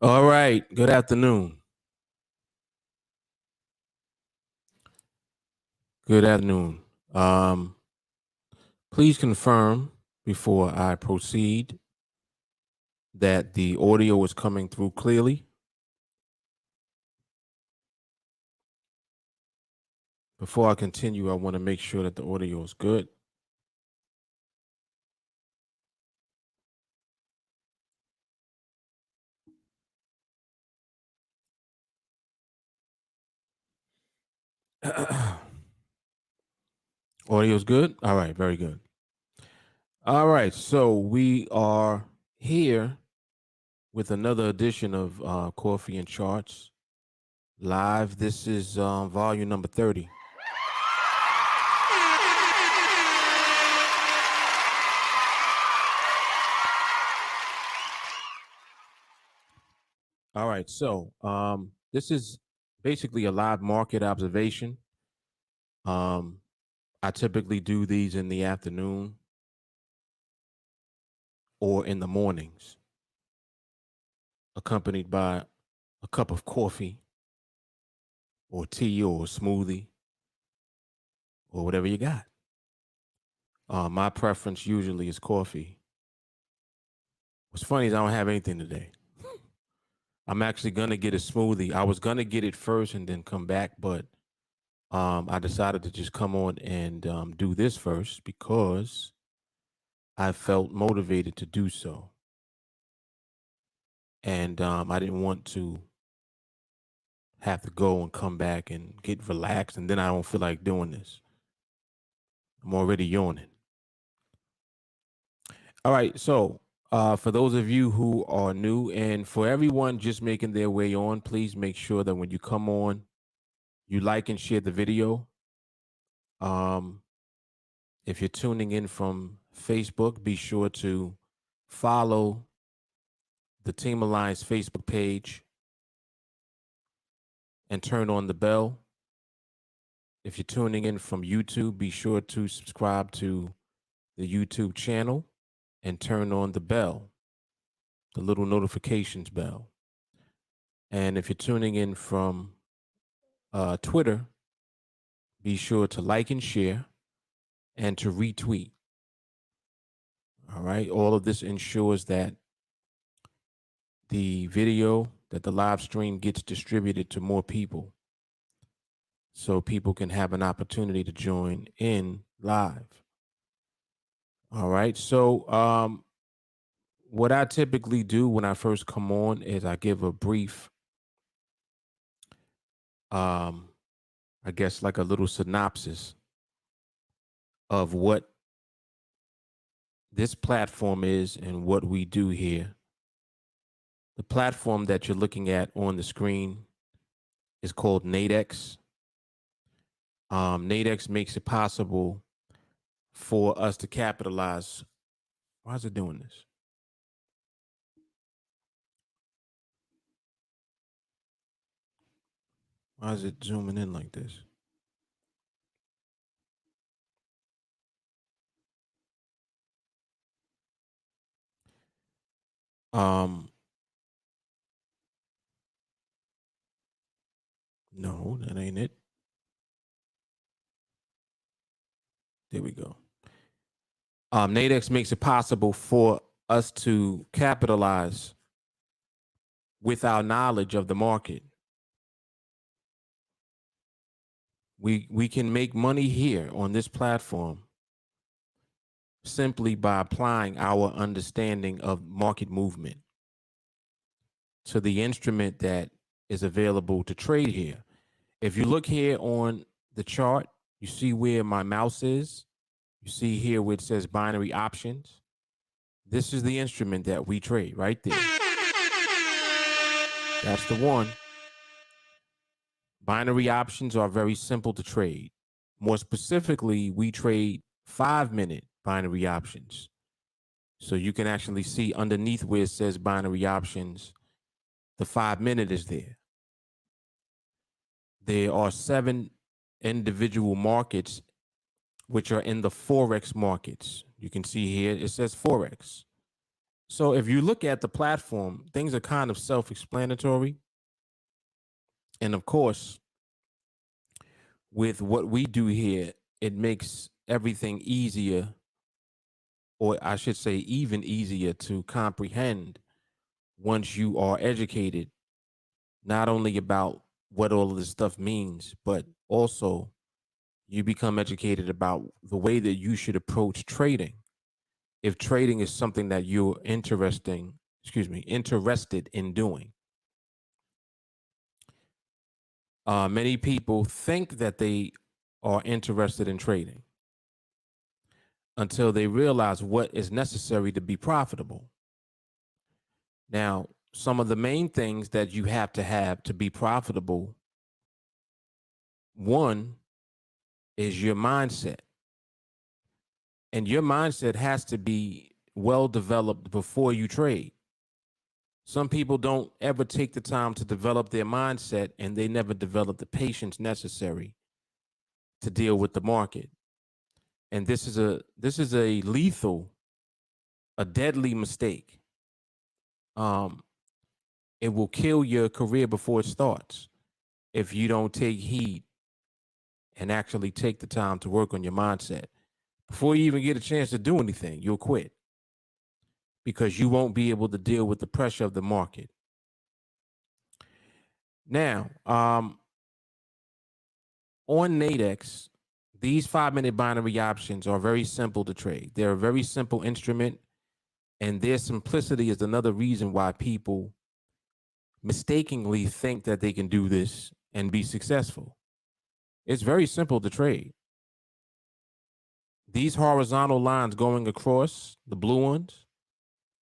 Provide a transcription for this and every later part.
All right. Good afternoon. Good afternoon. Please confirm before I proceed that the audio is coming through clearly. Before I continue, I want to make sure that the audio is good. Audio is good? All right, very good. All right, so we are here with another edition of Coffee and Charts live. This is volume number 30. All right, so this is basically a live market observation. I typically do these in the afternoon or in the mornings, accompanied by a cup of coffee or tea or a smoothie or whatever you got. My preference usually is coffee. What's funny is I don't have anything today. I'm actually going to get a smoothie. I was going to get it first and then come back, but I decided to just come on and do this first because I felt motivated to do so. And I didn't want to have to go and come back and get relaxed, and then I don't feel like doing this. I'm already yawning. All right, so for those of you who are new, and for everyone just making their way on, please make sure that when you come on, you like and share the video. If you're tuning in from Facebook, be sure to follow the TeamAlliance Facebook page and turn on the bell. If you're tuning in from YouTube, be sure to subscribe to the YouTube channel and turn on the bell, the little notifications bell. And if you're tuning in from Twitter, be sure to like and share and to retweet. All right. All of this ensures that the video, that the live stream gets distributed to more people so people can have an opportunity to join in live. All right. So what I typically do when I first come on is I give a brief, I guess like a little synopsis of what this platform is and what we do here. The platform that you're looking at on the screen is called NADEX. NADEX makes it possible for us to capitalize. Why is it doing this? Why is it zooming in like this? No, that ain't it. There we go. NADEX makes it possible for us to capitalize with our knowledge of the market. We can make money here on this platform simply by applying our understanding of market movement to the instrument that is available to trade here. If you look here on the chart, you see where my mouse is. You see here where it says binary options. This is the instrument that we trade right there. That's the one. Binary options are very simple to trade. More specifically, we trade 5-minute binary options. So you can actually see underneath where it says binary options, the 5-minute is there. There are 7 individual markets which are in the Forex markets. You can see here, it says Forex. So if you look at the platform, things are kind of self-explanatory. And of course, with what we do here, it makes everything easier, or I should say even easier to comprehend once you are educated, not only about what all of this stuff means, but also you become educated about the way that you should approach trading. If trading is something that you're interested in doing. Many people think that they are interested in trading until they realize what is necessary to be profitable. Now, some of the main things that you have to be profitable, one is your mindset. And your mindset has to be well developed before you trade. Some people don't ever take the time to develop their mindset, and they never develop the patience necessary to deal with the market. And this is a lethal, a deadly mistake. It will kill your career before it starts if you don't take heed and actually take the time to work on your mindset. Before you even get a chance to do anything, you'll quit because you won't be able to deal with the pressure of the market. Now, on NADEX, these 5-minute binary options are very simple to trade. They're a very simple instrument, and their simplicity is another reason why people mistakenly think that they can do this and be successful. It's very simple to trade. These horizontal lines going across, the blue ones,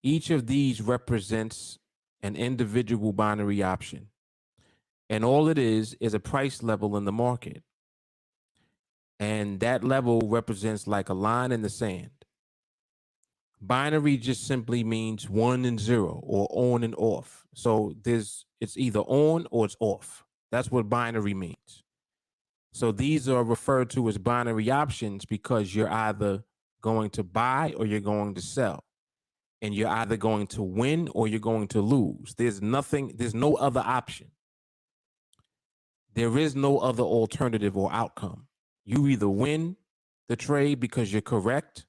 each of these represents an individual binary option. And all it is a price level in the market. And that level represents like a line in the sand. Binary just simply means 1 and 0, or on and off. So it's either on or it's off. That's what binary means. So these are referred to as binary options because you're either going to buy or you're going to sell. And you're either going to win or you're going to lose. There's no other option. There is no other alternative or outcome. You either win the trade because you're correct,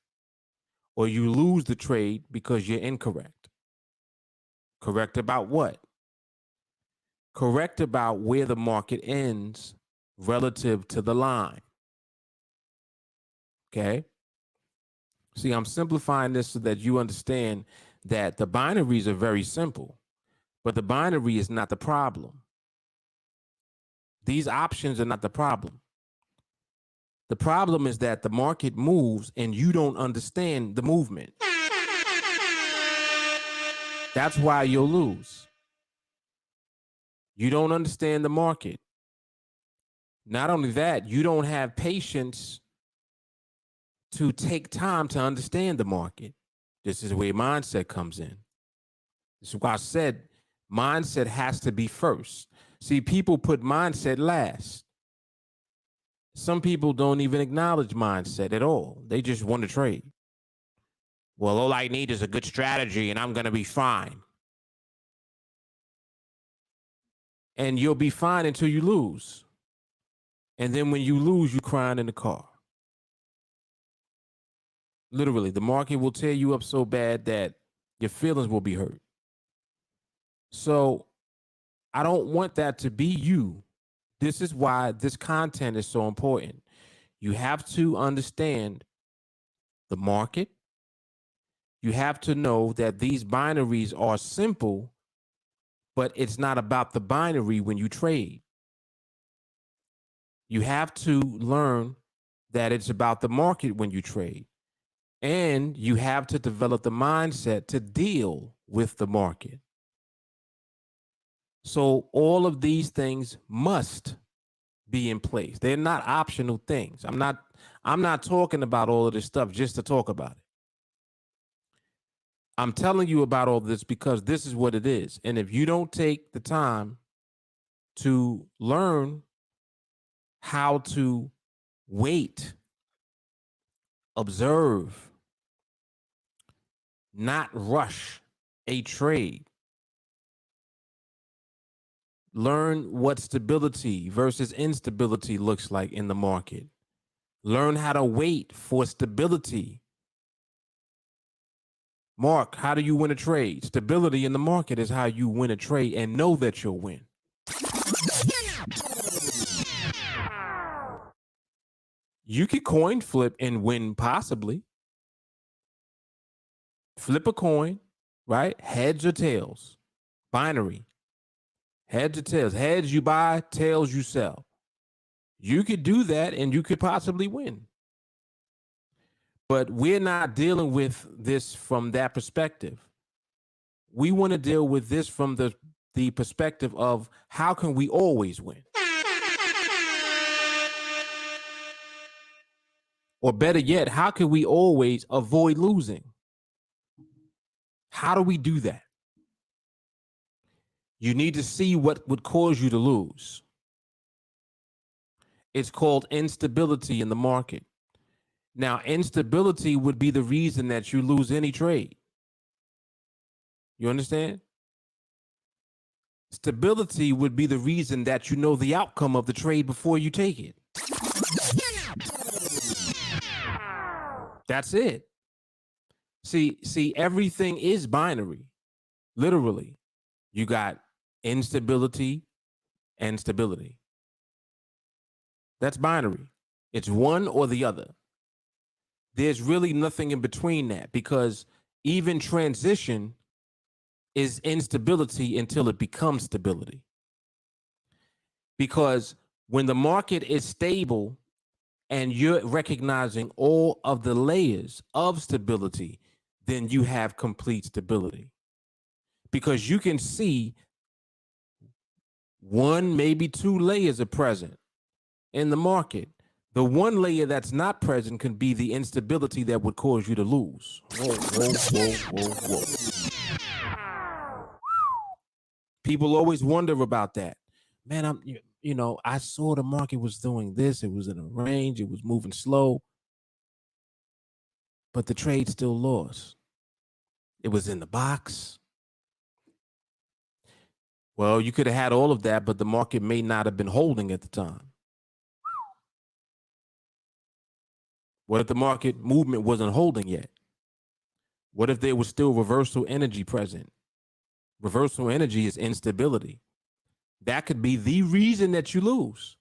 or you lose the trade because you're incorrect. Correct about what? Correct about where the market ends relative to the line. Okay? See, I'm simplifying this so that you understand that the binaries are very simple, but the binary is not the problem. These options are not the problem. The problem is that the market moves and you don't understand the movement. That's why you'll lose. You don't understand the market. Not only that, you don't have patience to take time to understand the market. This is where mindset comes in. This is why I said mindset has to be first. See, people put mindset last. Some people don't even acknowledge mindset at all. They just want to trade. Well, all I need is a good strategy and I'm going to be fine. And you'll be fine until you lose. And then when you lose, you're crying in the car. Literally, the market will tear you up so bad that your feelings will be hurt. So I don't want that to be you. This is why this content is so important. You have to understand the market. You have to know that these binaries are simple, but it's not about the binary when you trade. You have to learn that it's about the market when you trade. And you have to develop the mindset to deal with the market. So all of these things must be in place. They're not optional things. I'm not talking about all of this stuff just to talk about it. I'm telling you about all this because this is what it is. And if you don't take the time to learn how to wait, observe, not rush a trade, learn what stability versus instability looks like in the market, learn how to wait for stability. Mark, how do you win a trade? Stability in the market is how you win a trade and know that you'll win. You could coin flip and win possibly. Flip a coin, right? Heads or tails. Binary. Heads or tails. Heads you buy, tails you sell. You could do that and you could possibly win. But we're not dealing with this from that perspective. We want to deal with this from the perspective of how can we always win? Or better yet, how can we always avoid losing? How do we do that? You need to see what would cause you to lose. It's called instability in the market. Now, instability would be the reason that you lose any trade. You understand? Stability would be the reason that you know the outcome of the trade before you take it. That's it. See, everything is binary. Literally, you got instability and stability. That's binary. It's one or the other. There's really nothing in between that because even transition is instability until it becomes stability. Because when the market is stable and you're recognizing all of the layers of stability, then you have complete stability. Because you can see one, maybe two layers are present in the market. The one layer that's not present can be the instability that would cause you to lose. Whoa, whoa, whoa, whoa, whoa. People always wonder about that. Man, I saw the market was doing this. It was in a range. It was moving slow. But the trade still lost. It was in the box. Well, you could have had all of that, but the market may not have been holding at the time. What if the market movement wasn't holding yet? What if there was still reversal energy present? Reversal energy is instability. That could be the reason that you lose.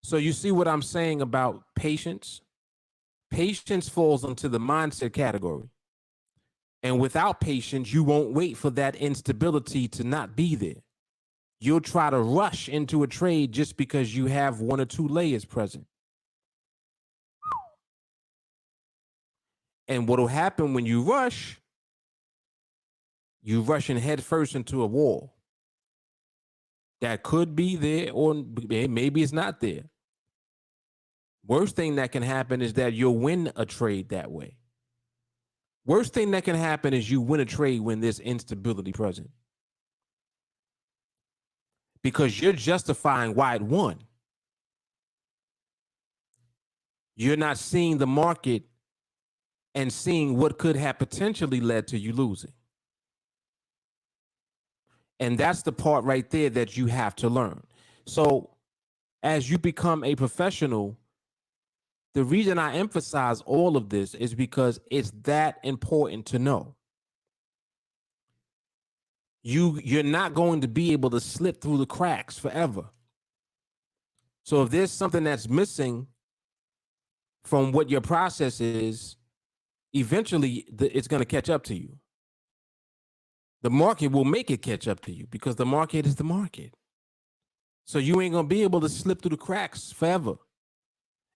So you see what I'm saying about patience? Patience falls into the mindset category. And without patience, you won't wait for that instability to not be there. You'll try to rush into a trade just because you have one or two layers present. And what will happen when you rushing head first into a wall that could be there, or maybe it's not there. Worst thing that can happen is that you'll win a trade that way. Worst thing that can happen is you win a trade when there's instability present, because you're justifying why it won. You're not seeing the market and seeing what could have potentially led to you losing. And that's the part right there that you have to learn. So as you become a professional, the reason I emphasize all of this is because it's that important to know. You're not going to be able to slip through the cracks forever. So if there's something that's missing from what your process is, eventually it's going to catch up to you. The market will make it catch up to you because the market is the market. So you ain't going to be able to slip through the cracks forever.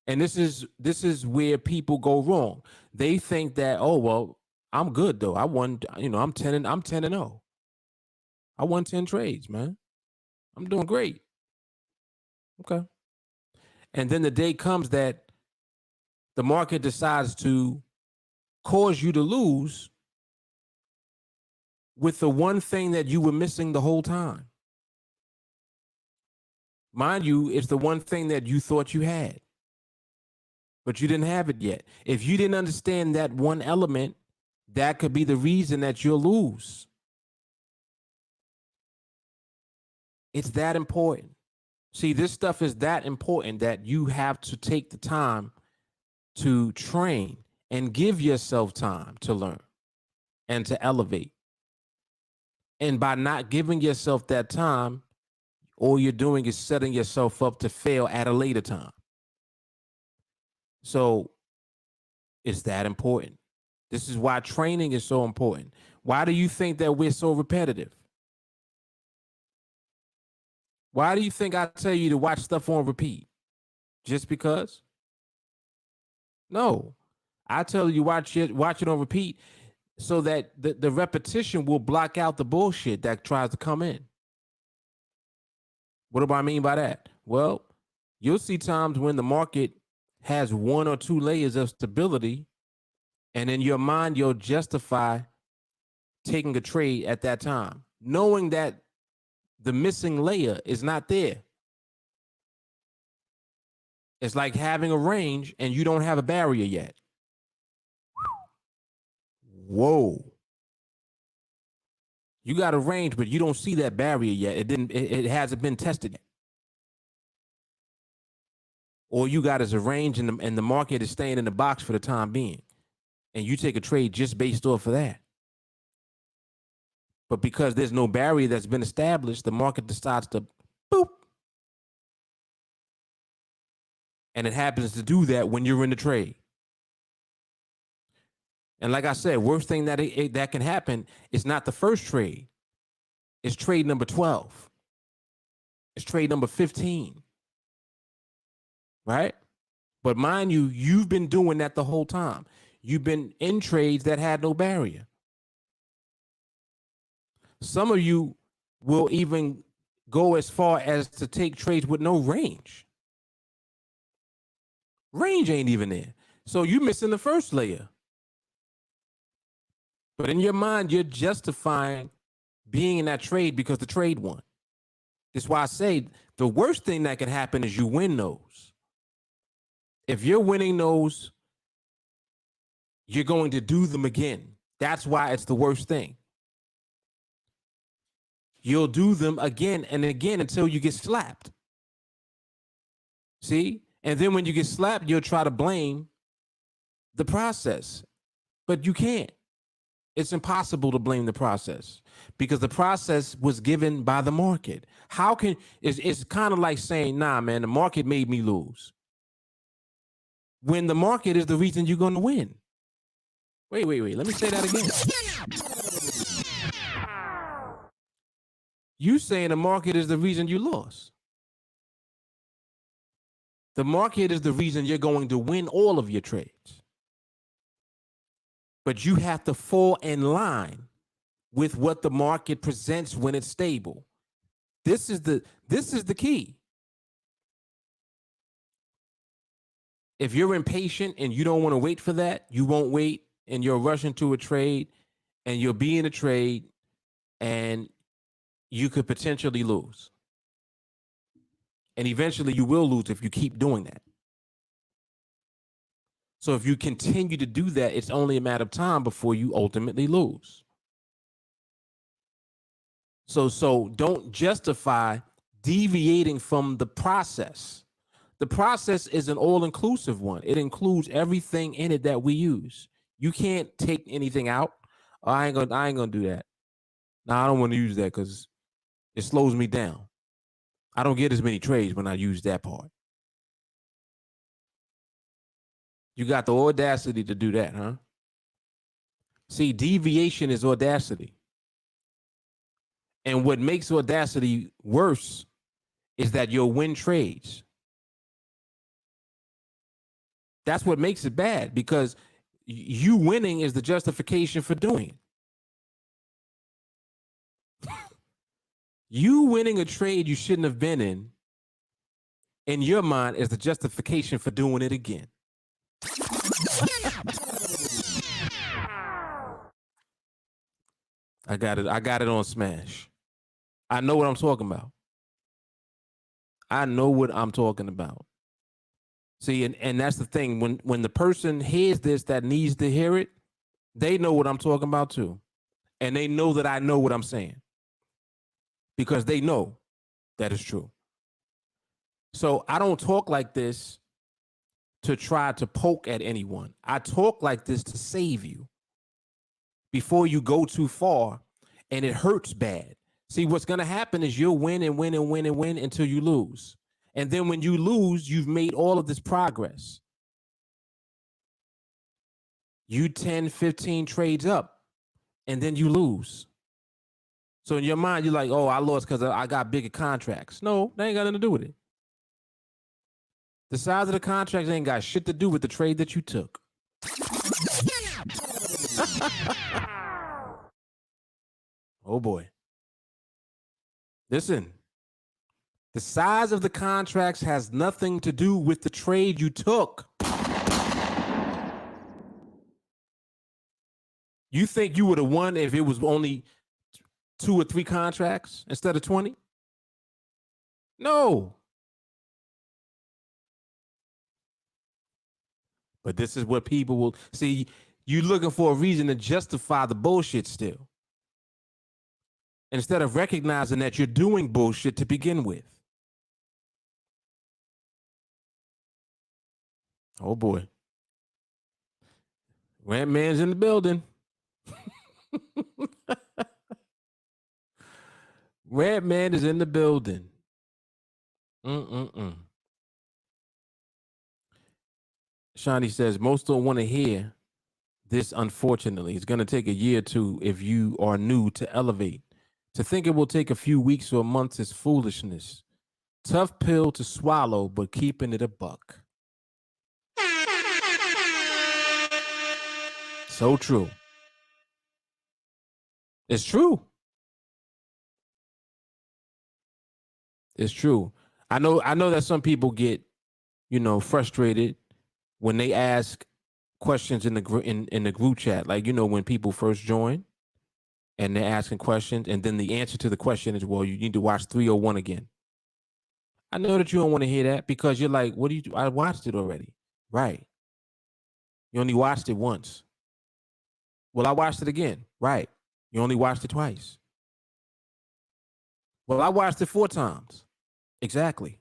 And this is where people go wrong. They think that, oh, well, I'm good though. I won, I'm 10 and 0. I won 10 trades, man. I'm doing great. Okay. And then the day comes that the market decides to cause you to lose with the one thing that you were missing the whole time. Mind you, it's the one thing that you thought you had, but you didn't have it yet. If you didn't understand that one element, that could be the reason that you'll lose. It's that important. See, this stuff is that important that you have to take the time to train and give yourself time to learn and to elevate. And by not giving yourself that time, all you're doing is setting yourself up to fail at a later time. So it's that important. This is why training is so important. Why do you think that we're so repetitive? Why do you think I tell you to watch stuff on repeat? Just because? No. I tell you watch it on repeat so that the repetition will block out the bullshit that tries to come in. What do I mean by that? Well, you'll see times when the market has one or two layers of stability, and in your mind, you'll justify taking a trade at that time, knowing that the missing layer is not there. It's like having a range and you don't have a barrier yet. Whoa. You got a range, but you don't see that barrier yet. It hasn't been tested yet. All you got is a range and the market is staying in the box for the time being. And you take a trade just based off of that. But because there's no barrier that's been established, the market decides to boop. And it happens to do that when you're in the trade. And like I said, worst thing that can happen is not the first trade. It's trade number 12. It's trade number 15. Right? But mind you, you've been doing that the whole time. You've been in trades that had no barrier. Some of you will even go as far as to take trades with no range. Range ain't even there. So you're missing the first layer. But in your mind, you're justifying being in that trade because the trade won. That's why I say the worst thing that can happen is you win those. If you're winning those, you're going to do them again. That's why it's the worst thing. You'll do them again and again until you get slapped. See? And then when you get slapped, you'll try to blame the process. But you can't. It's impossible to blame the process because the process was given by the market. How can it's kind of like saying, nah, man, the market made me lose. When the market is the reason you're going to win. Wait. Let me say that again. You saying the market is the reason you lost. The market is the reason you're going to win all of your trades. But you have to fall in line with what the market presents when it's stable. This is the key. If you're impatient and you don't want to wait for that, you won't wait, and you'll rush into a trade and you'll be in a trade and you could potentially lose. And eventually you will lose if you keep doing that. So if you continue to do that, it's only a matter of time before you ultimately lose. So don't justify deviating from the process. The process is an all-inclusive one. It includes everything in it that we use. You can't take anything out. Oh, I ain't gonna do that. No, I don't want to use that because it slows me down. I don't get as many trades when I use that part. You got the audacity to do that, huh? See, deviation is audacity. And what makes audacity worse is that you'll win trades. That's what makes it bad, because you winning is the justification for doing it. You winning a trade you shouldn't have been in your mind, is the justification for doing it again. I got it on Smash. I know what I'm talking about. I know what I'm talking about. See, and that's the thing. When the person hears this that needs to hear it, they know what I'm talking about too. And they know that I know what I'm saying, because they know that is true. So I don't talk like this to try to poke at anyone. I talk like this to save you before you go too far and it hurts bad. See, what's going to happen is you'll win and win and win and win until you lose. And then when you lose, you've made all of this progress. You 10, 15 trades up, and then you lose. So in your mind, you're like, oh, I lost because I got bigger contracts. No, that ain't got nothing to do with it. The size of the contracts ain't got shit to do with the trade that you took. Oh boy. Listen, the size of the contracts has nothing to do with the trade you took. You think you would have won if it was only 2 or 3 contracts instead of 20? No. But this is what people will see. You looking for a reason to justify the bullshit still, instead of recognizing that you're doing bullshit to begin with. Oh boy. Red Man's in the building. Red Man is in the building. Shawnee says, most don't want to hear this, unfortunately. It's going to take a year or two if you are new to elevate. To think it will take a few weeks or months is foolishness. Tough pill to swallow, but keeping it a buck. So true. It's true. It's true. I know that some people get, frustrated when they ask questions in the group chat. Like, when people first join and they're asking questions, and then the answer to the question is, well, you need to watch 301 again. I know that you don't want to hear that, because you're like, what do you do? I watched it already. Right. You only watched it once. Well, I watched it again. Right. You only watched it twice. Well, I watched it 4 times. Exactly.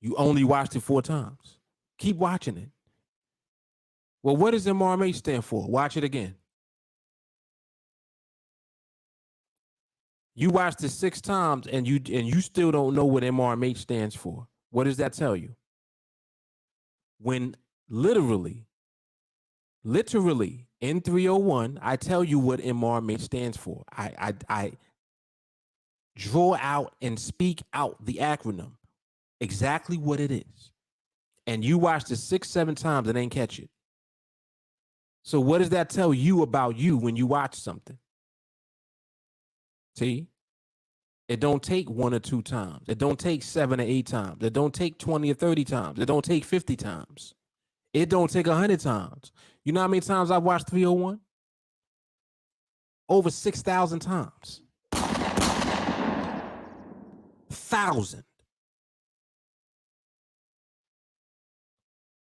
You only watched it 4 times. Keep watching it. Well, what does MRMA stand for? Watch it again. You watched it 6 times and you still don't know what MRMH stands for. What does that tell you? When literally in 301, I tell you what MRMH stands for. I draw out and speak out the acronym, exactly what it is. And you watched it 6, 7 times and ain't catch it. So what does that tell you about you when you watch something? See? It don't take 1 or 2 times. It don't take 7 or 8 times. It don't take 20 or 30 times. It don't take 50 times. It don't take 100 times. You know how many times I've watched 301? Over 6,000 times. 1,000.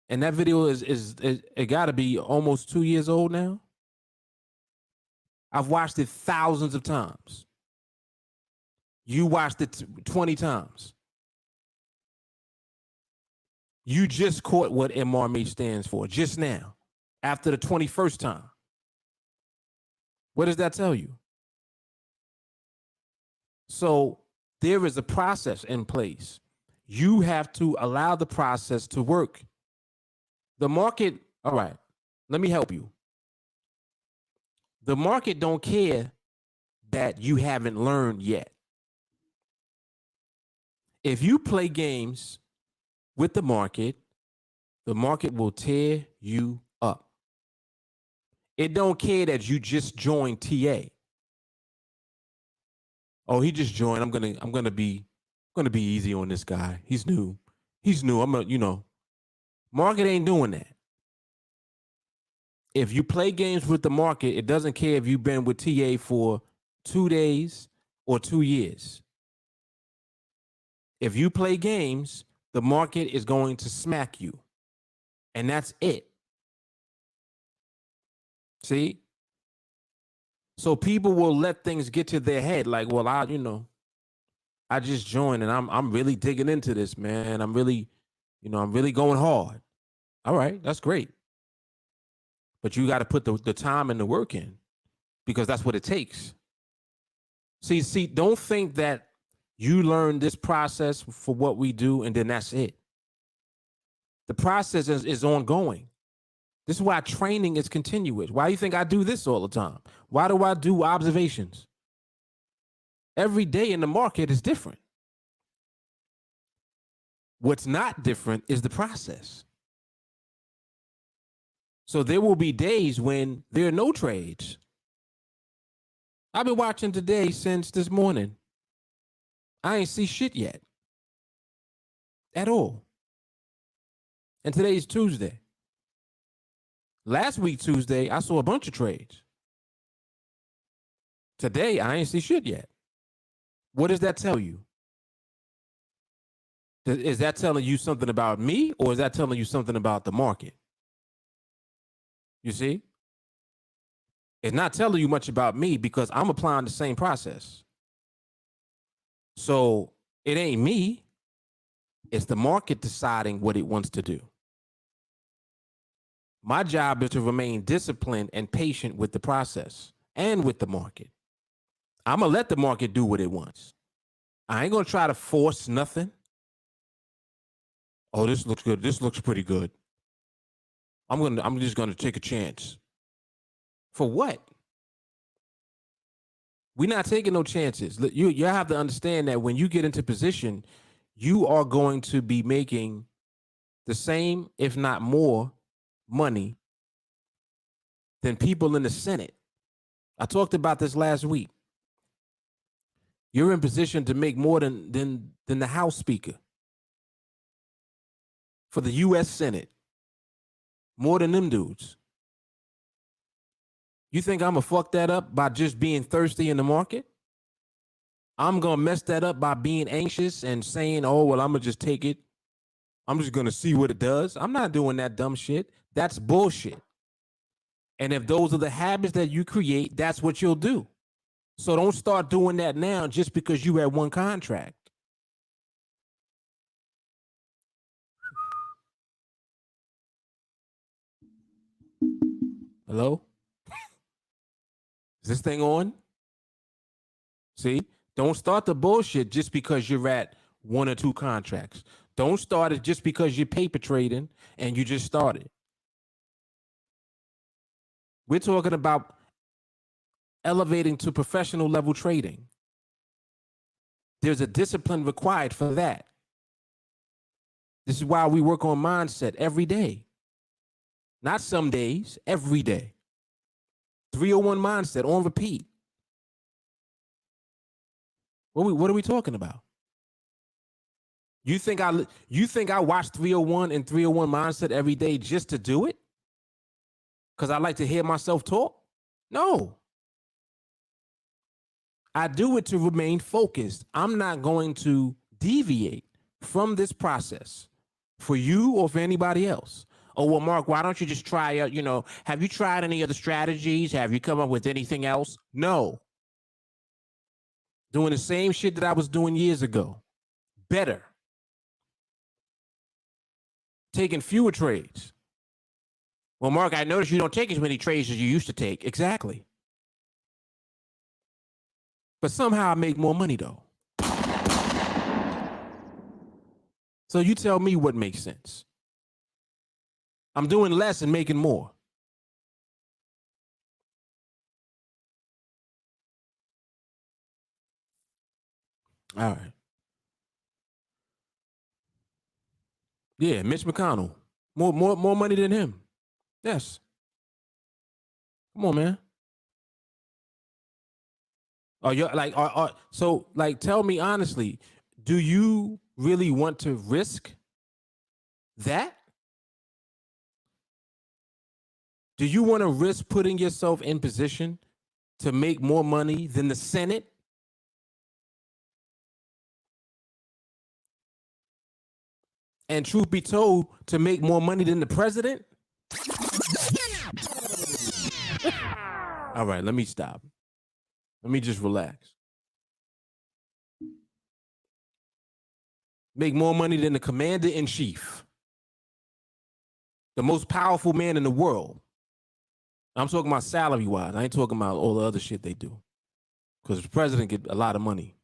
And that video is it got to be almost 2 years old now. I've watched it thousands of times. You watched it 20 times. You just caught what MRMH stands for just now, after the 21st time. What does that tell you? So there is a process in place. You have to allow the process to work. The market, all right, let me help you. The market don't care that you haven't learned yet. If you play games with the market will tear you up. It don't care that you just joined TA. Oh, he just joined. I'm gonna be easy on this guy. He's new. Market ain't doing that. If you play games with the market, it doesn't care if you've been with TA for 2 days or 2 years. If you play games, the market is going to smack you. And that's it. See? So people will let things get to their head like, well, I just joined and I'm really digging into this, man. I'm really going hard. All right, that's great. But you got to put the time and the work in, because that's what it takes. See, don't think that you learn this process for what we do and then that's it. The process is ongoing. This is why training is continuous. Why do you think I do this all the time? Why do I do observations? Every day in the market is different. What's not different is the process. So there will be days when there are no trades. I've been watching today since this morning. I ain't see shit yet. At all. And today's Tuesday. Last week, Tuesday, I saw a bunch of trades. Today, I ain't see shit yet. What does that tell you? Is that telling you something about me, or is that telling you something about the market? You see? It's not telling you much about me because I'm applying the same process. So it ain't me. It's the market deciding what it wants to do. My job is to remain disciplined and patient with the process and with the market. I'm going to let the market do what it wants. I ain't going to try to force nothing. Oh, this looks good. This looks pretty good. I'm just going to take a chance. For what? We're not taking no chances. You have to understand that when you get into position, you are going to be making the same, if not more, money than people in the Senate. I talked about this last week. You're in position to make more than the House Speaker for the U.S. Senate. More than them dudes. You think I'm going to fuck that up by just being thirsty in the market? I'm going to mess that up by being anxious and saying, oh, well, I'm going to just take it. I'm just going to see what it does. I'm not doing that dumb shit. That's bullshit. And if those are the habits that you create, that's what you'll do. So don't start doing that now just because you had one contract. Hello? Is this thing on? See? Don't start the bullshit just because you're at 1 or 2 contracts. Don't start it just because you're paper trading and you just started. We're talking about elevating to professional level trading. There's a discipline required for that. This is why we work on mindset every day. Not some days, every day. 301 mindset on repeat. What are we talking about? You think I watch 301 and 301 mindset every day just to do it? Because I like to hear myself talk? No. I do it to remain focused. I'm not going to deviate from this process for you or for anybody else. Oh, well, Mark, why don't you just try, have you tried any other strategies? Have you come up with anything else? No. Doing the same shit that I was doing years ago. Better. Taking fewer trades. Well, Mark, I noticed you don't take as many trades as you used to take. Exactly. But somehow I make more money, though. So you tell me what makes sense. I'm doing less and making more. All right. Yeah, Mitch McConnell. More money than him. Yes. Come on, man. Are you like so like tell me honestly, do you really want to risk that? Do you want to risk putting yourself in position to make more money than the Senate? And truth be told, to make more money than the president? All right, let me stop. Let me just relax. Make more money than the commander-in-chief, the most powerful man in the world. I'm talking about salary-wise. I ain't talking about all the other shit they do. Because the president get a lot of money.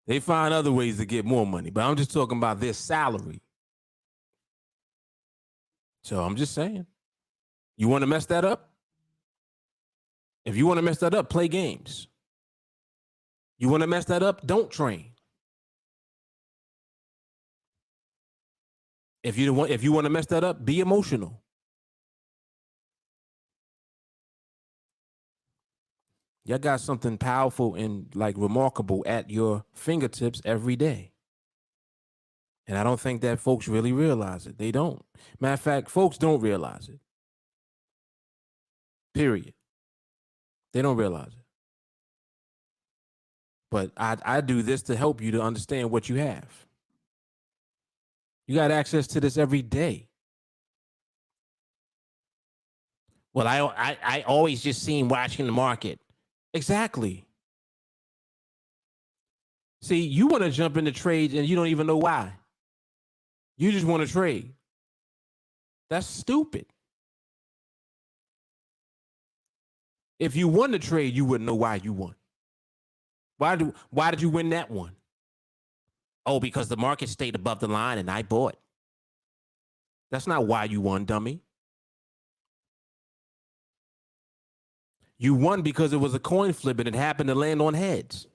They find other ways to get more money, but I'm just talking about their salary. So I'm just saying, you want to mess that up? If you want to mess that up, play games. You want to mess that up? Don't train. If you want to mess that up, be emotional. Y'all got something powerful and like remarkable at your fingertips every day. And I don't think that folks really realize it. They don't. Matter of fact, folks don't realize it. Period. They don't realize it. But I do this to help you to understand what you have. You got access to this every day. Well, I always just seen watching the market. Exactly. See, you want to jump into trades and you don't even know why. You just want to trade. That's stupid. If you won the trade, you wouldn't know why you won. Why did you win that one? Oh, because the market stayed above the line and I bought. That's not why you won, dummy. You won because it was a coin flip and it happened to land on heads.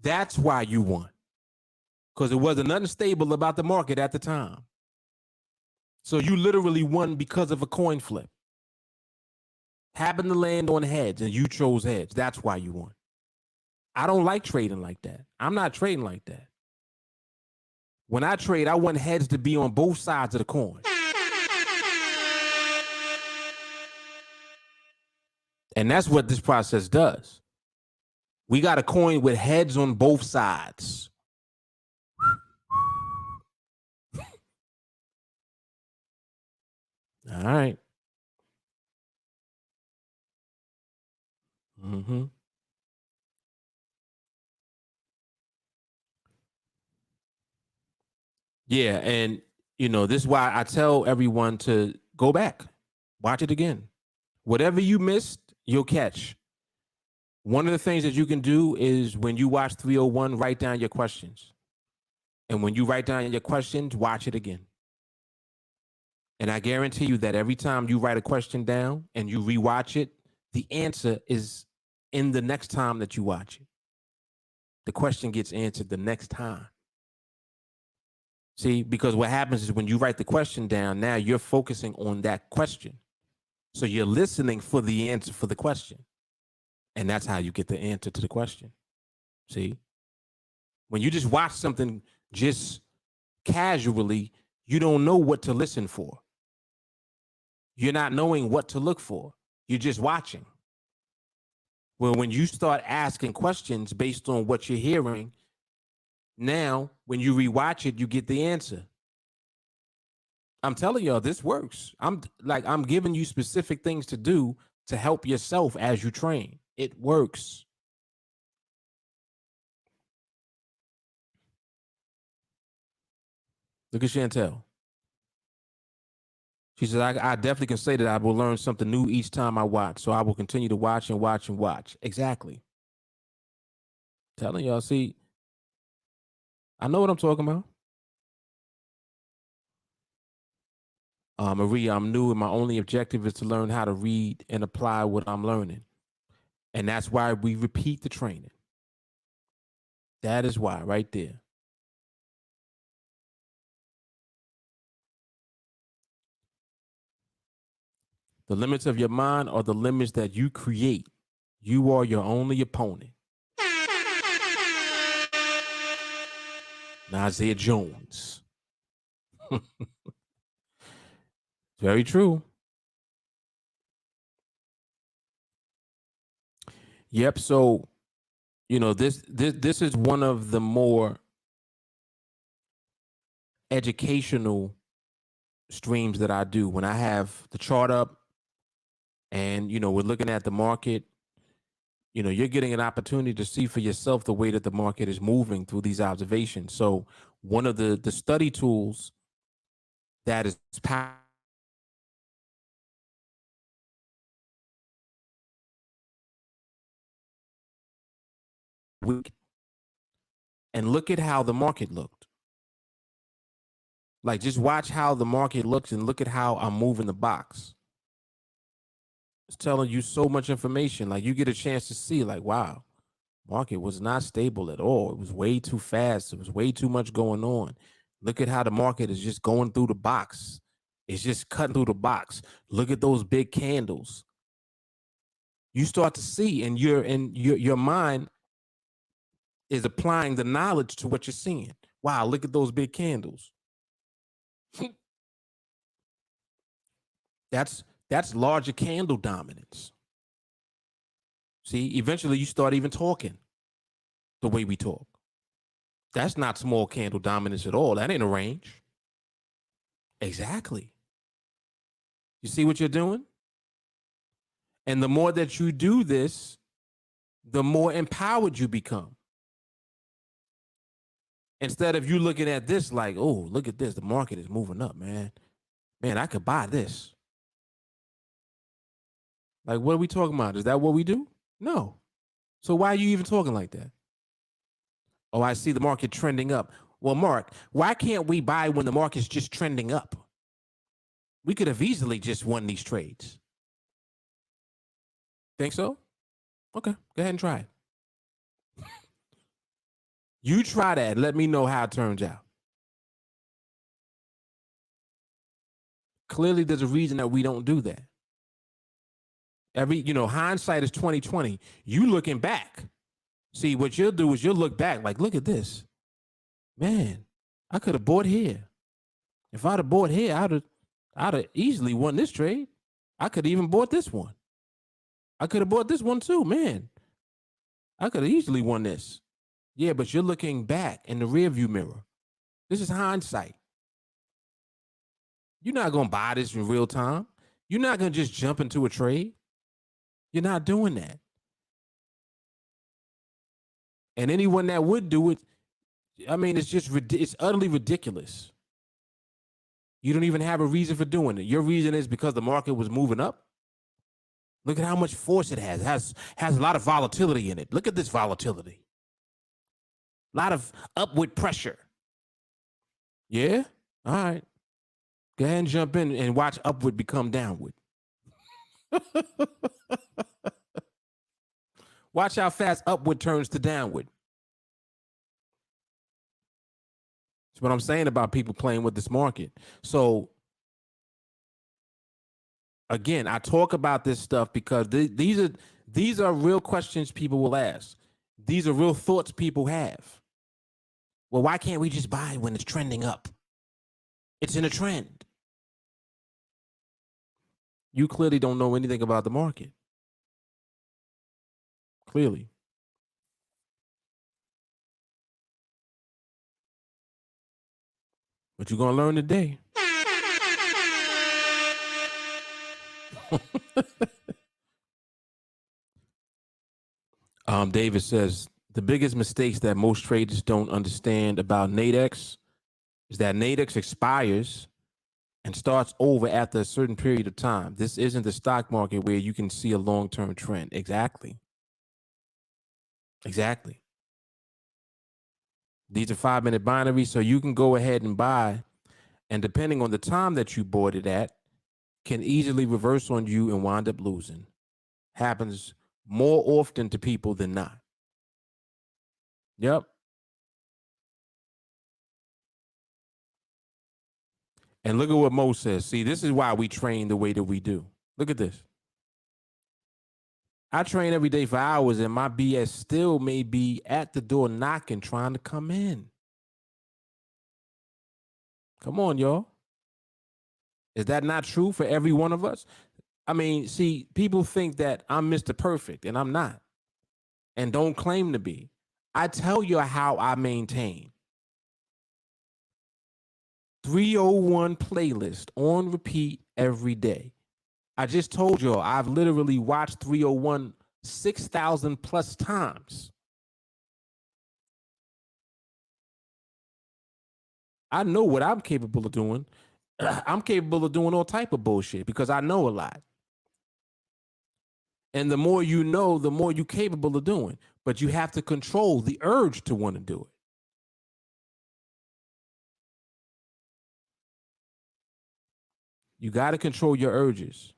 That's why you won. Because it wasn't nothing stable about the market at the time. So you literally won because of a coin flip. Happened to land on heads and you chose heads. That's why you won. I don't like trading like that. I'm not trading like that. When I trade, I want heads to be on both sides of the coin. And that's what this process does. We got a coin with heads on both sides. All right. Mm-hmm. Yeah, and this is why I tell everyone to go back, watch it again. Whatever you missed, you'll catch. One of the things that you can do is when you watch 301, write down your questions. And when you write down your questions, watch it again. And I guarantee you that every time you write a question down and you rewatch it, the answer is in the next time that you watch it. The question gets answered the next time. See, because what happens is when you write the question down, now you're focusing on that question. So you're listening for the answer for the question. And that's how you get the answer to the question. See, when you just watch something just casually, you don't know what to listen for. You're not knowing what to look for. You're just watching. Well, when you start asking questions based on what you're hearing, now when you rewatch it, you get the answer. I'm telling y'all, this works. I'm giving you specific things to do to help yourself as you train. It works. Look at Chantel. She says, I definitely can say that I will learn something new each time I watch. So I will continue to watch and watch and watch. Exactly. Telling y'all, see, I know what I'm talking about. Marie, I'm new and my only objective is to learn how to read and apply what I'm learning. And that's why we repeat the training. That is why, right there. The limits of your mind are the limits that you create. You are your only opponent. Isaiah Jones. Very true. Yep. So, this is one of the more educational streams that I do when I have the chart up and, we're looking at the market. You're getting an opportunity to see for yourself the way that the market is moving through these observations. So one of the study tools that is powerful and look at how the market looked. Like, just watch how the market looks and look at how I'm moving the box. It's telling you so much information. Like, you get a chance to see, like, wow, market was not stable at all. It was way too fast. There was way too much going on. Look at how the market is just going through the box. It's just cutting through the box. Look at those big candles. You start to see, and your mind is applying the knowledge to what you're seeing. Wow, look at those big candles. That's larger candle dominance. See, eventually you start even talking the way we talk. That's not small candle dominance at all. That ain't a range. Exactly. You see what you're doing? And the more that you do this, the more empowered you become. Instead of you looking at this like, oh, look at this. The market is moving up, man. Man, I could buy this. Like, what are we talking about? Is that what we do? No. So why are you even talking like that? Oh, I see the market trending up. Well, Mark, why can't we buy when the market's just trending up? We could have easily just won these trades. Think so? Okay, go ahead and try it. You try that. Let me know how it turns out. Clearly, there's a reason that we don't do that. Hindsight is 20/20. You looking back. See, what you'll do is you'll look back like, look at this. Man, I could have bought here. If I'd have bought here, I'd have easily won this trade. I could have even bought this one. I could have bought this one too, man. I could have easily won this. Yeah, but you're looking back in the rearview mirror. This is hindsight. You're not going to buy this in real time. You're not going to just jump into a trade. You're not doing that. And anyone that would do it, I mean, it's utterly ridiculous. You don't even have a reason for doing it. Your reason is because the market was moving up. Look at how much force it has. Has a lot of volatility in it. Look at this volatility. A lot of upward pressure. Yeah? All right. Go ahead and jump in and watch upward become downward. Watch how fast upward turns to downward. That's what I'm saying about people playing with this market. So again, I talk about this stuff because these are real questions people will ask. These are real thoughts people have. Well, why can't we just buy when it's trending up? It's in a trend. You clearly don't know anything about the market. Clearly. But you're going to learn today. David says, the biggest mistakes that most traders don't understand about NADEX is that NADEX expires and starts over after a certain period of time. This isn't the stock market where you can see a long-term trend. Exactly. Exactly. These are 5-minute binaries, so you can go ahead and buy, and depending on the time that you bought it at, can easily reverse on you and wind up losing. Happens more often to people than not. Yep. And look at what Mo says. See, this is why we train the way that we do. Look at this. I train every day for hours, and my BS still may be at the door knocking, trying to come in. Come on, y'all. Is that not true for every one of us? I mean, see, people think that I'm Mr. Perfect, and I'm not, and don't claim to be. I tell you how I maintain. 301 playlist on repeat every day. I just told y'all I've literally watched 301 6,000 plus times. I know what I'm capable of doing. I'm capable of doing all type of bullshit because I know a lot. And the more you know, the more you're capable of doing. But you have to control the urge to want to do it. You got to control your urges.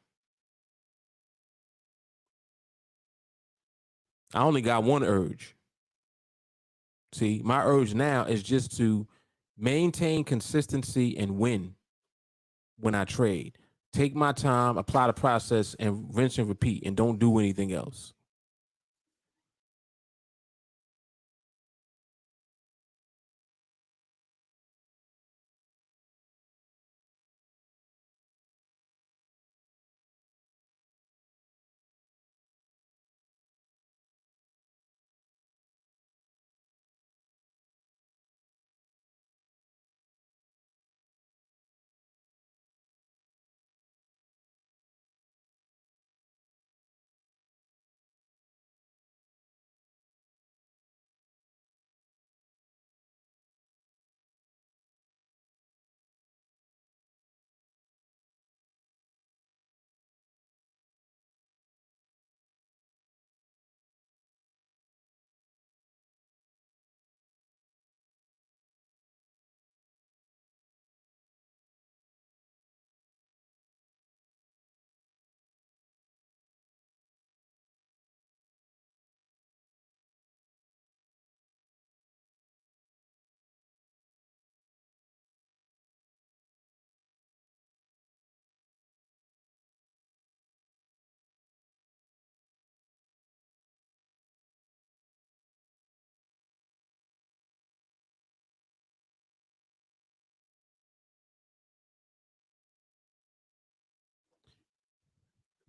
I only got one urge. See, my urge now is just to maintain consistency and win when I trade. Take my time, apply the process, and rinse and repeat, and don't do anything else.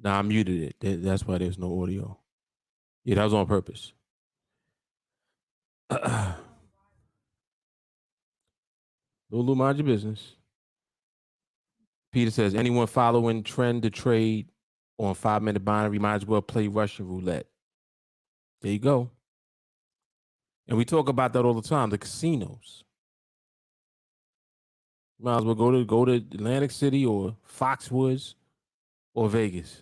Now I muted it. That's why there's no audio. Yeah, that was on purpose. Lulu, mind your business. Peter says, anyone following trend to trade on 5-minute binary might as well play Russian roulette. There you go. And we talk about that all the time. The casinos. Might as well go to Atlantic City or Foxwoods or Vegas.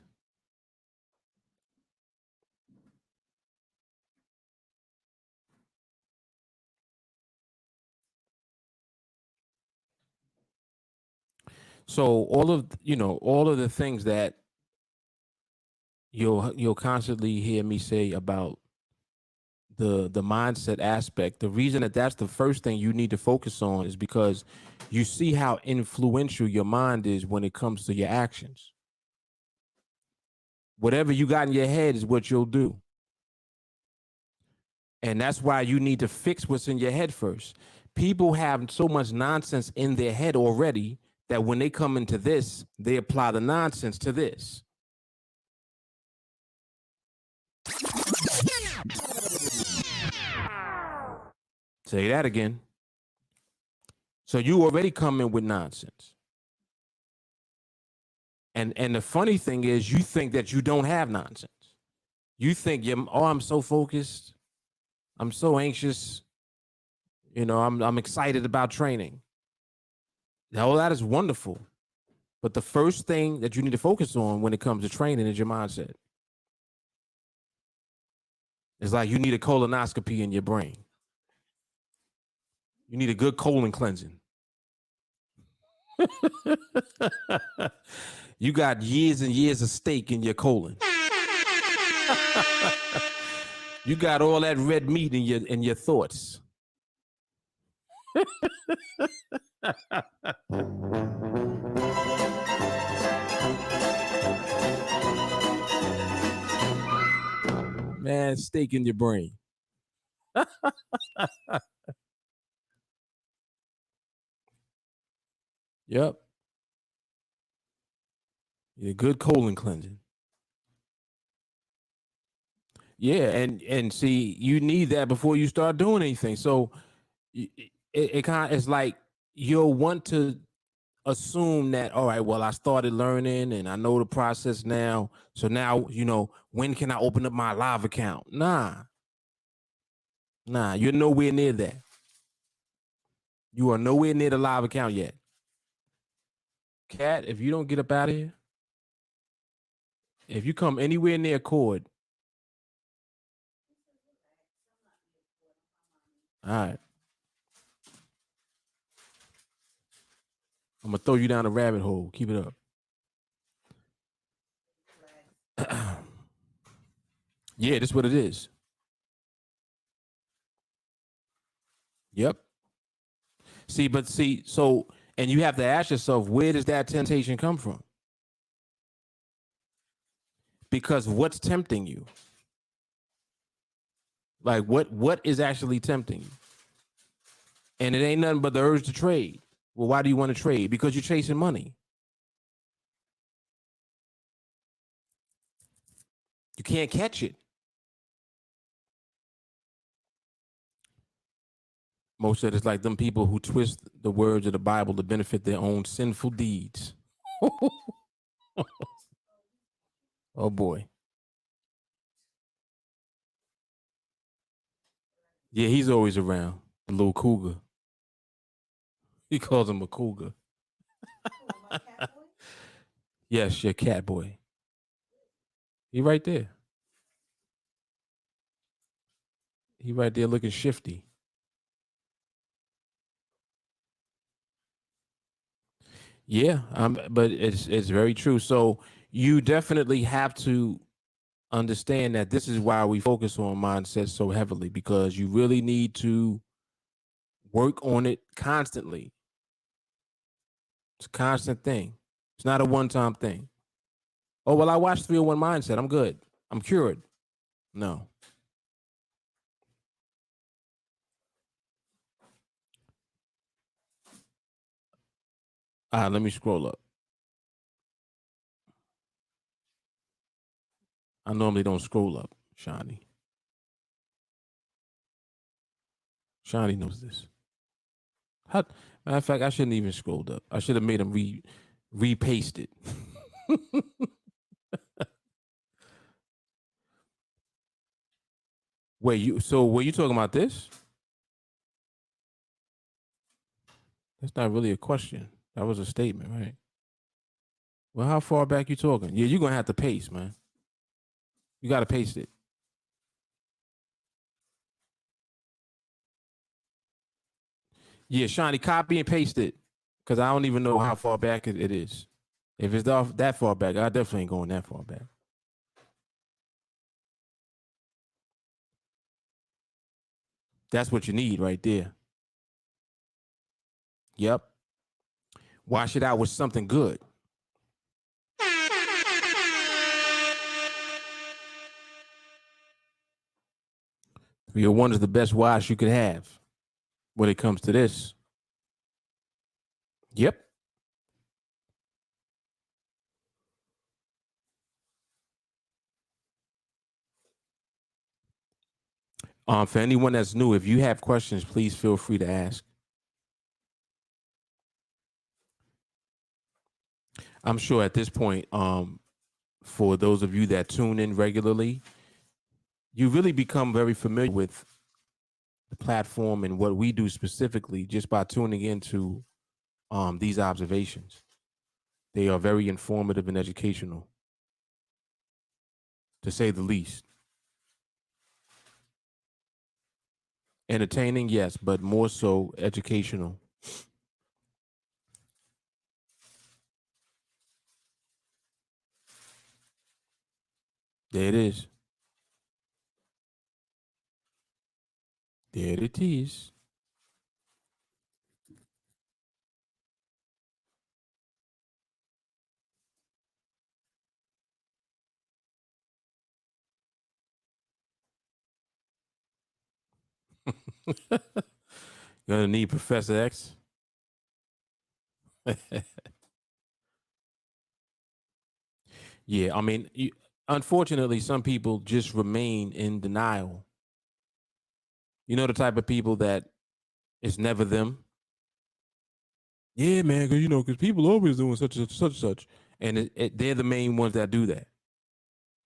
So all of the things that you'll constantly hear me say about the mindset aspect, the reason that that's the first thing you need to focus on is because you see how influential your mind is when it comes to your actions. Whatever you got in your head is what you'll do. And that's why you need to fix what's in your head first. People have so much nonsense in their head already that when they come into this, they apply the nonsense to this. Say that again. So you already come in with nonsense. And the funny thing is you think that you don't have nonsense. You think I'm so focused. I'm so anxious. I'm excited about training. All that is wonderful. But the first thing that you need to focus on when it comes to training is your mindset. It's like you need a colonoscopy in your brain. You need a good colon cleansing. You got years and years of steak in your colon. You got all that red meat in your thoughts. Man, steak in your brain. Yep. Yeah, good colon cleansing. Yeah, and see, you need that before you start doing anything. So it kind of it's like you'll want to assume that, all right, well, I started learning and I know the process now. So now, when can I open up my live account? Nah, you're nowhere near that. You are nowhere near the live account yet. Cat, if you don't get up out of here, if you come anywhere near Cord, all right, I'm gonna throw you down a rabbit hole. Keep it up. Yeah, that's what it is. Yep. So, and you have to ask yourself, where does that temptation come from? Because what's tempting you? Like what is actually tempting you? And it ain't nothing but the urge to trade. Well, why do you want to trade? Because you're chasing money. You can't catch it. Most of it's like them people who twist the words of the Bible to benefit their own sinful deeds. Oh boy. Yeah, he's always around. The little cougar. He calls him a cougar. Yes, your cat boy. He right there. He right there looking shifty. Yeah, but it's very true. So you definitely have to understand that this is why we focus on mindset so heavily, because you really need to work on it constantly. It's a constant thing. It's not a one-time thing. Oh, well, I watched 301 Mindset. I'm good. I'm cured. No. Let me scroll up. I normally don't scroll up, Shawnee. Shawnee knows this. Matter of fact, I shouldn't even scrolled up. I should have made him repaste it. So were you talking about this? That's not really a question. That was a statement, right? Well, how far back you talking? Yeah, you're gonna have to paste, man. You gotta paste it. Yeah, Shawnee, copy and paste it. because I don't even know how far back it is. If it's off that far back, I definitely ain't going that far back. That's what you need right there. Yep. Wash it out with something good. 301 is the best wash you could have when it comes to this. Yep. For anyone that's new, if you have questions, please feel free to ask. I'm sure at this point, for those of you that tune in regularly, you really become very familiar with the platform and what we do specifically just by tuning into these observations. They are very informative and educational, to say the least. Entertaining, yes, but more so educational. There it is. There it is. Gonna need Professor X. Yeah, I mean, unfortunately, some people just remain in denial. You know, the type of people that it's never them. Yeah, man, because people always doing such and such, and they're the main ones that do that.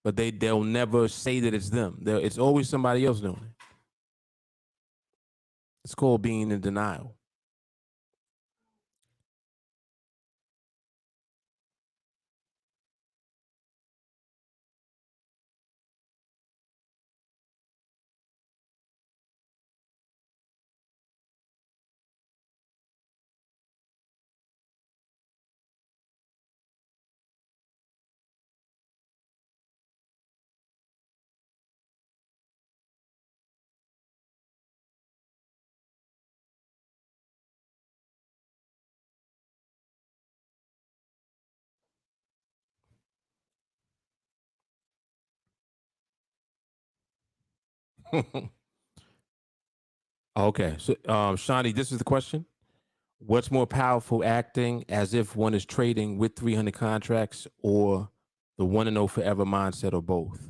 But they'll never say that it's them. It's always somebody else doing it. It's called being in denial. Okay, so Shawnee, this is the question. What's more powerful, acting as if one is trading with 300 contracts or the one and know forever mindset, or both?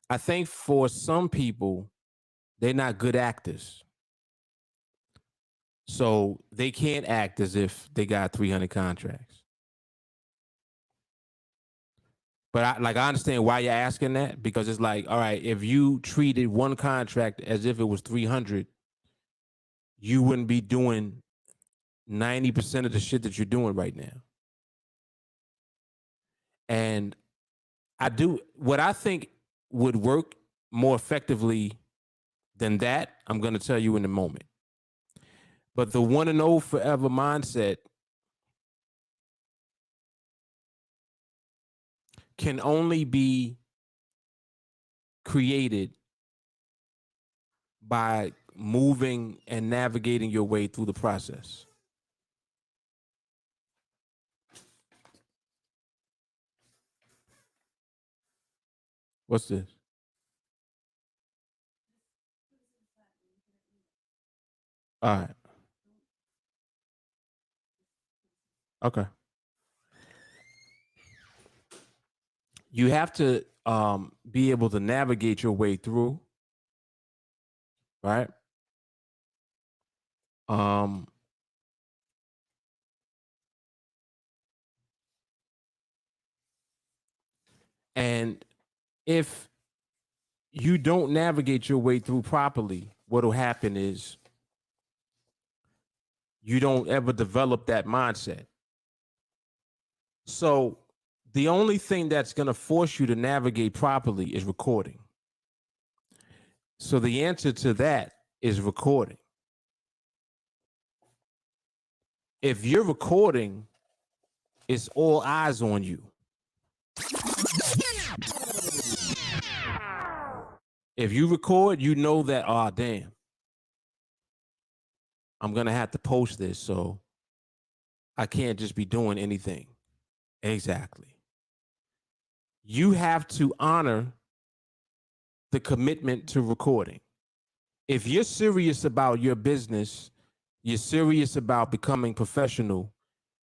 I think for some people, they're not good actors. So they can't act as if they got 300 contracts. But I understand why you're asking that, because it's like, all right, if you treated one contract as if it was 300, you wouldn't be doing 90% of the shit that you're doing right now. And what I think would work more effectively than that, I'm going to tell you in a moment. But the one and know forever mindset can only be created by moving and navigating your way through the process. What's this? All right. Okay. You have to be able to navigate your way through, right? Um, and if you don't navigate your way through properly, what'll happen is you don't ever develop that mindset. So the only thing that's going to force you to navigate properly is recording. So the answer to that is recording. If you're recording, it's all eyes on you. If you record, you know that, oh, damn, I'm going to have to post this, so I can't just be doing anything. Exactly. You have to honor the commitment to recording. If you're serious about your business, you're serious about becoming professional,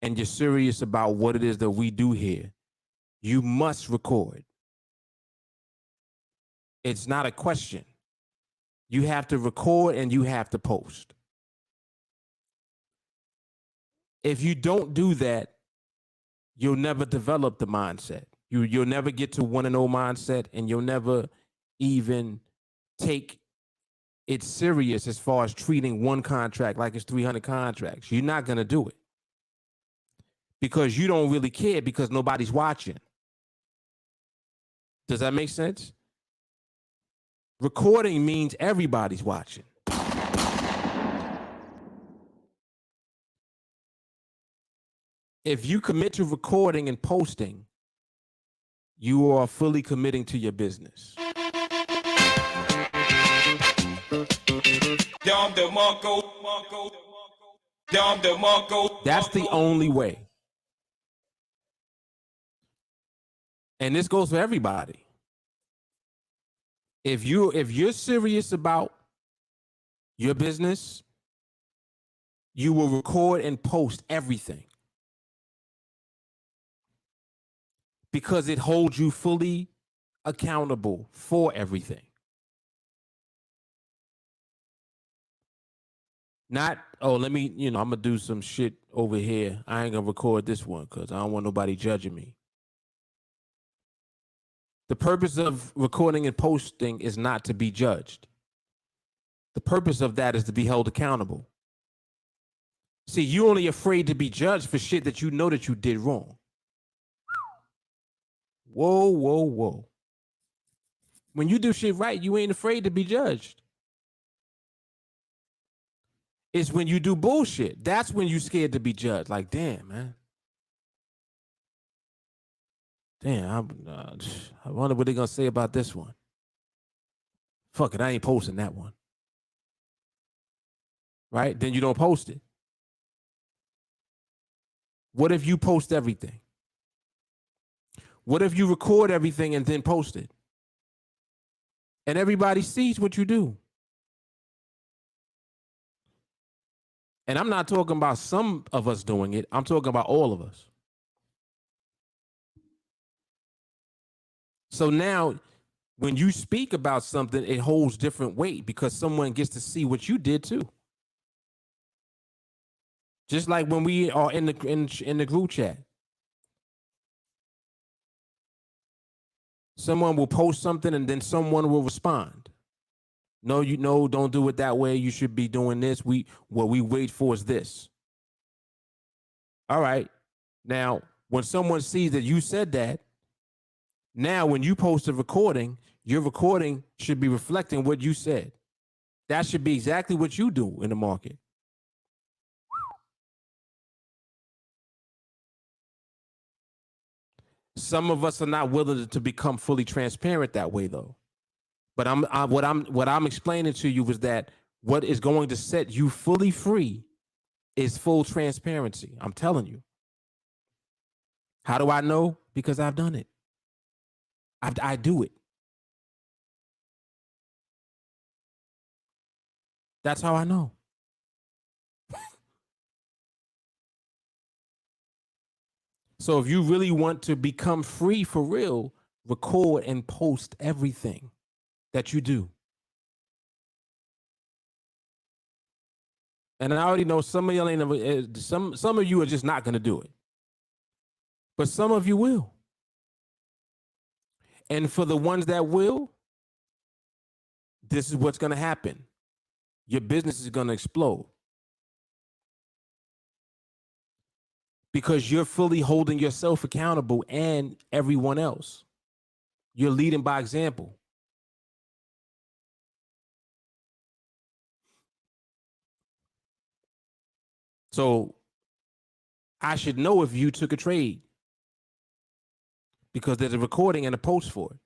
and you're serious about what it is that we do here, you must record. It's not a question. You have to record and you have to post. If you don't do that, you'll never develop the mindset. You'll never get to 1-0 mindset, and you'll never even take it serious as far as treating one contract like it's 300 contracts. You're not going to do it because you don't really care because nobody's watching. Does that make sense? Recording means everybody's watching. If you commit to recording and posting, you are fully committing to your business. That's the only way. And this goes for everybody. If you're serious about your business, you will record and post everything. Because it holds you fully accountable for everything. Not, oh, let me, I'm going to do some shit over here. I ain't going to record this one because I don't want nobody judging me. The purpose of recording and posting is not to be judged. The purpose of that is to be held accountable. See, you're only afraid to be judged for shit that you know that you did wrong. Whoa, whoa, whoa. When you do shit right, you ain't afraid to be judged. It's when you do bullshit. That's when you're scared to be judged. Like, damn, man. Damn, I wonder what they're going to say about this one. Fuck it, I ain't posting that one. Right? Then you don't post it. What if you post everything? What if you record everything and then post it? And everybody sees what you do. And I'm not talking about some of us doing it. I'm talking about all of us. So now, when you speak about something, it holds different weight because someone gets to see what you did too. Just like when we are in the group chat. Someone will post something and then someone will respond. No, don't do it that way. You should be doing this. What we wait for is this. All right. Now, when someone sees that you said that, now when you post a recording, your recording should be reflecting what you said. That should be exactly what you do in the market. Some of us are not willing to become fully transparent that way, though. But what I'm explaining to you is that what is going to set you fully free is full transparency. I'm telling you. How do I know? Because I've done it. I do it. That's how I know. So if you really want to become free for real, record and post everything that you do. And I already know some of y'all ain't never, some of you are just not going to do it. But some of you will. And for the ones that will, this is what's going to happen. Your business is going to explode. Because you're fully holding yourself accountable and everyone else. You're leading by example. So I should know if you took a trade because there's a recording and a post for it.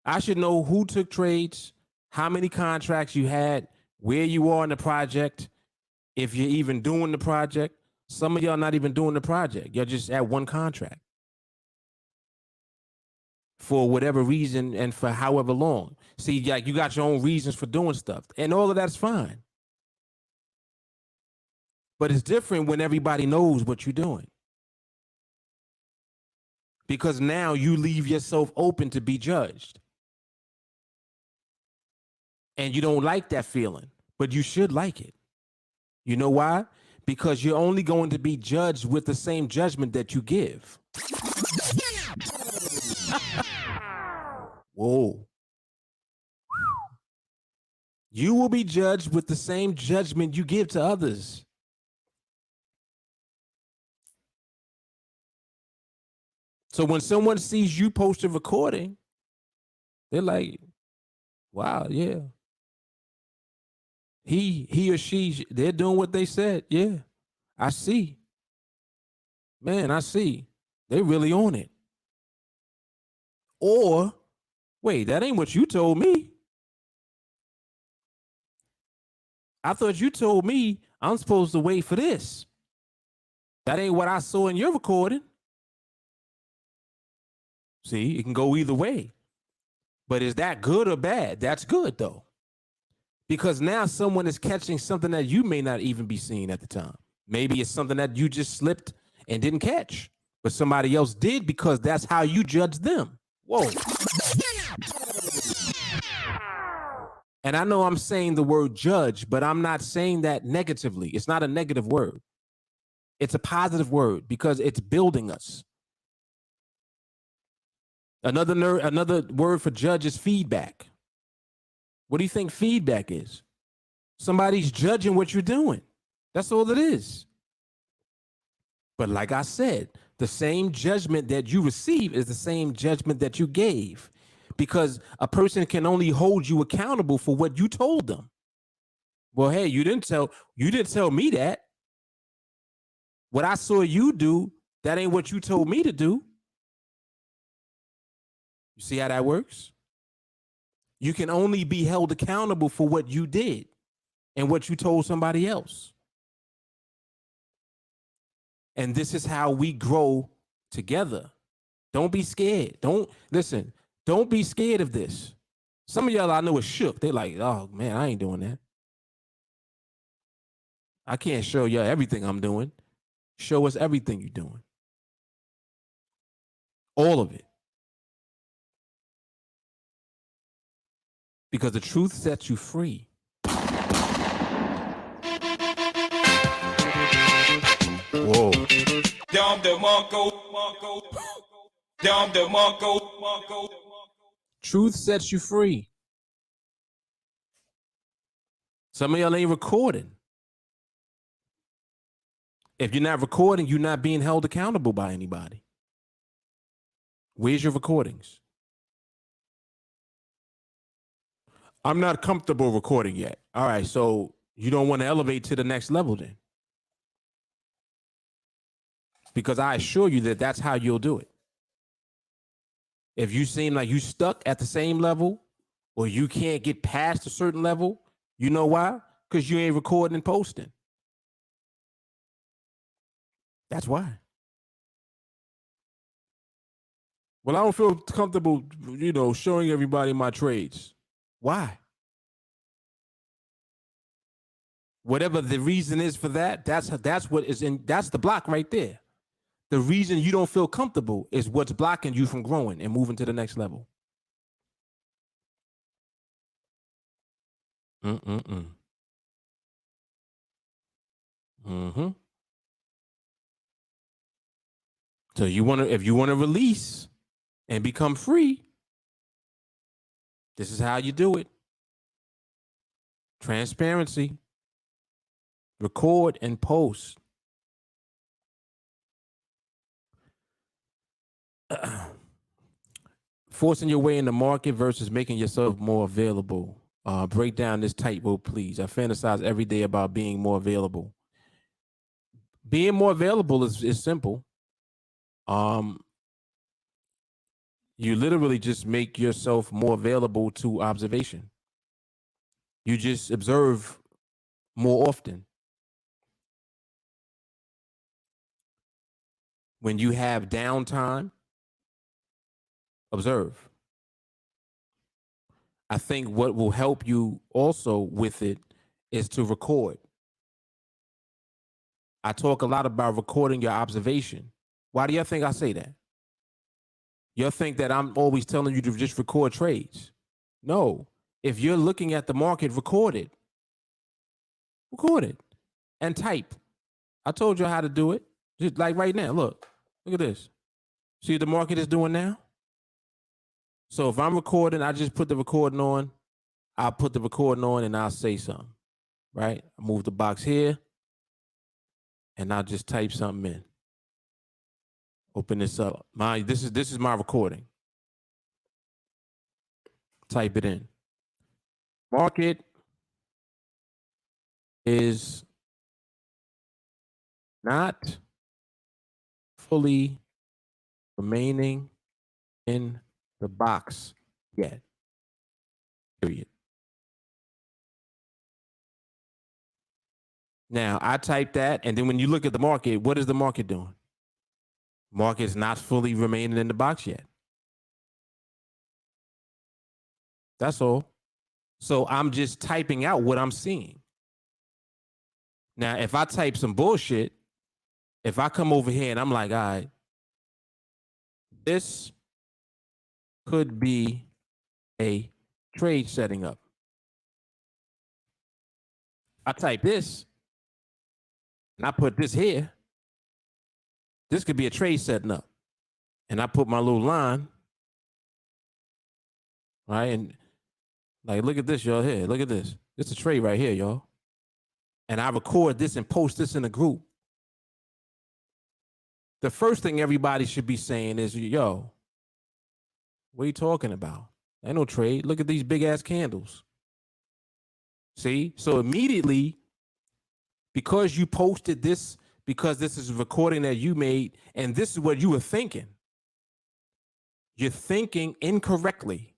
I should know who took trades, how many contracts you had, where you are in the project, if you're even doing the project. Some of y'all not even doing the project. You're just at one contract for whatever reason and for however long. See, like, you got your own reasons for doing stuff, and all of that's fine. But it's different when everybody knows what you're doing, because now you leave yourself open to be judged. And you don't like that feeling, but you should like it. You know why? Because you're only going to be judged with the same judgment that you give. Whoa. You will be judged with the same judgment you give to others. So when someone sees you post a recording, they're like, wow, yeah. He or she, they're doing what they said. Yeah, I see. Man, I see. They really on it. Or, wait, that ain't what you told me. I thought you told me I'm supposed to wait for this. That ain't what I saw in your recording. See, it can go either way. But is that good or bad? That's good, though. Because now someone is catching something that you may not even be seeing at the time. Maybe it's something that you just slipped and didn't catch, but somebody else did because that's how you judge them. Whoa. And I know I'm saying the word judge, but I'm not saying that negatively. It's not a negative word. It's a positive word because it's building us. Another word for judge is feedback. What do you think feedback is? Somebody's judging what you're doing. That's all it is. But like I said, the same judgment that you receive is the same judgment that you gave, because a person can only hold you accountable for what you told them. Well, hey, you didn't tell me that. What I saw you do, that ain't what you told me to do. You see how that works? You can only be held accountable for what you did and what you told somebody else. And this is how we grow together. Don't be scared. Don't be scared of this. Some of y'all I know is shook. They're like, oh man, I ain't doing that. I can't show y'all everything I'm doing. Show us everything you're doing. All of it. Because the truth sets you free. Whoa. Truth sets you free. Some of y'all ain't recording. If you're not recording, you're not being held accountable by anybody. Where's your recordings? I'm not comfortable recording yet. All right, so you don't want to elevate to the next level then. Because I assure you that that's how you'll do it. If you seem like you stuck at the same level or you can't get past a certain level, you know why? Because you ain't recording and posting. That's why. Well, I don't feel comfortable, showing everybody my trades. Why? Whatever the reason is for that, that's the block right there. The reason you don't feel comfortable is what's blocking you from growing and moving to the next level. Mm-hmm. So if you want to release and become free, this is how you do it. Transparency. Record and post. Forcing your way in the market versus making yourself more available. Break down this tightrope, please. I fantasize every day about being more available. being more available is simple. You literally just make yourself more available to observation. You just observe more often. When you have downtime, observe. I think what will help you also with it is to record. I talk a lot about recording your observation. Why do you think I say that? You think that I'm always telling you to just record trades. No. If you're looking at the market, record it. Record it and type. I told you how to do it. Just like right now, look at this. See what the market is doing now? So if I'm recording, I just put the recording on. I'll put the recording on and I'll say something, right? I move the box here and I'll just type something in. Open this up. This is my recording. Type it in. Market is not fully remaining in the box yet. Period. Now I type that, and then when you look at the market, what is the market doing? Market is not fully remaining in the box yet. That's all. So I'm just typing out what I'm seeing. Now, if I type some bullshit, if I come over here and I'm like, all right, this could be a trade setting up. I type this and I put this here. This could be a trade setting up. And I put my little line, right? And like, look at this, y'all here. Look at this. It's a trade right here, y'all. And I record this and post this in a group. The first thing everybody should be saying is, yo, what are you talking about? Ain't no trade. Look at these big ass candles. See? So immediately, because you posted this, because this is a recording that you made, and this is what you were thinking, you're thinking incorrectly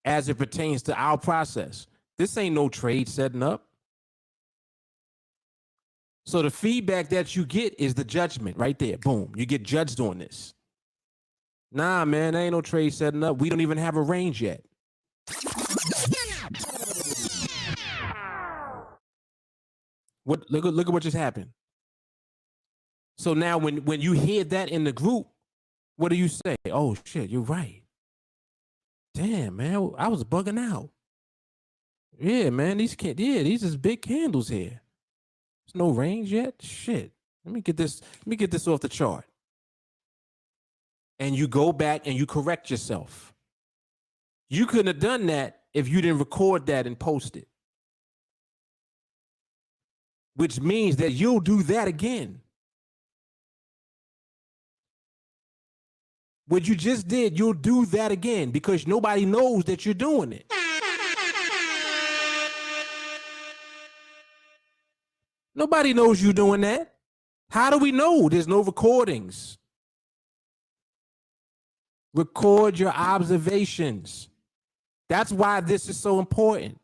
as it pertains to our process. This ain't no trade setting up. So the feedback that you get is the judgment right there. Boom. You get judged on this. Nah, man, there ain't no trade setting up. We don't even have a range yet. Look at what just happened. So now when you hear that in the group, what do you say? Oh shit, you're right. Damn, man, I was bugging out. Yeah, man, these is big candles here. There's no range yet. Shit. Let me get this off the chart. And you go back and you correct yourself. You couldn't have done that if you didn't record that and post it. Which means that you'll do that again. What you just did, you'll do that again because nobody knows that you're doing it. Nobody knows you're doing that. How do we know? There's no recordings. Record your observations. That's why this is so important.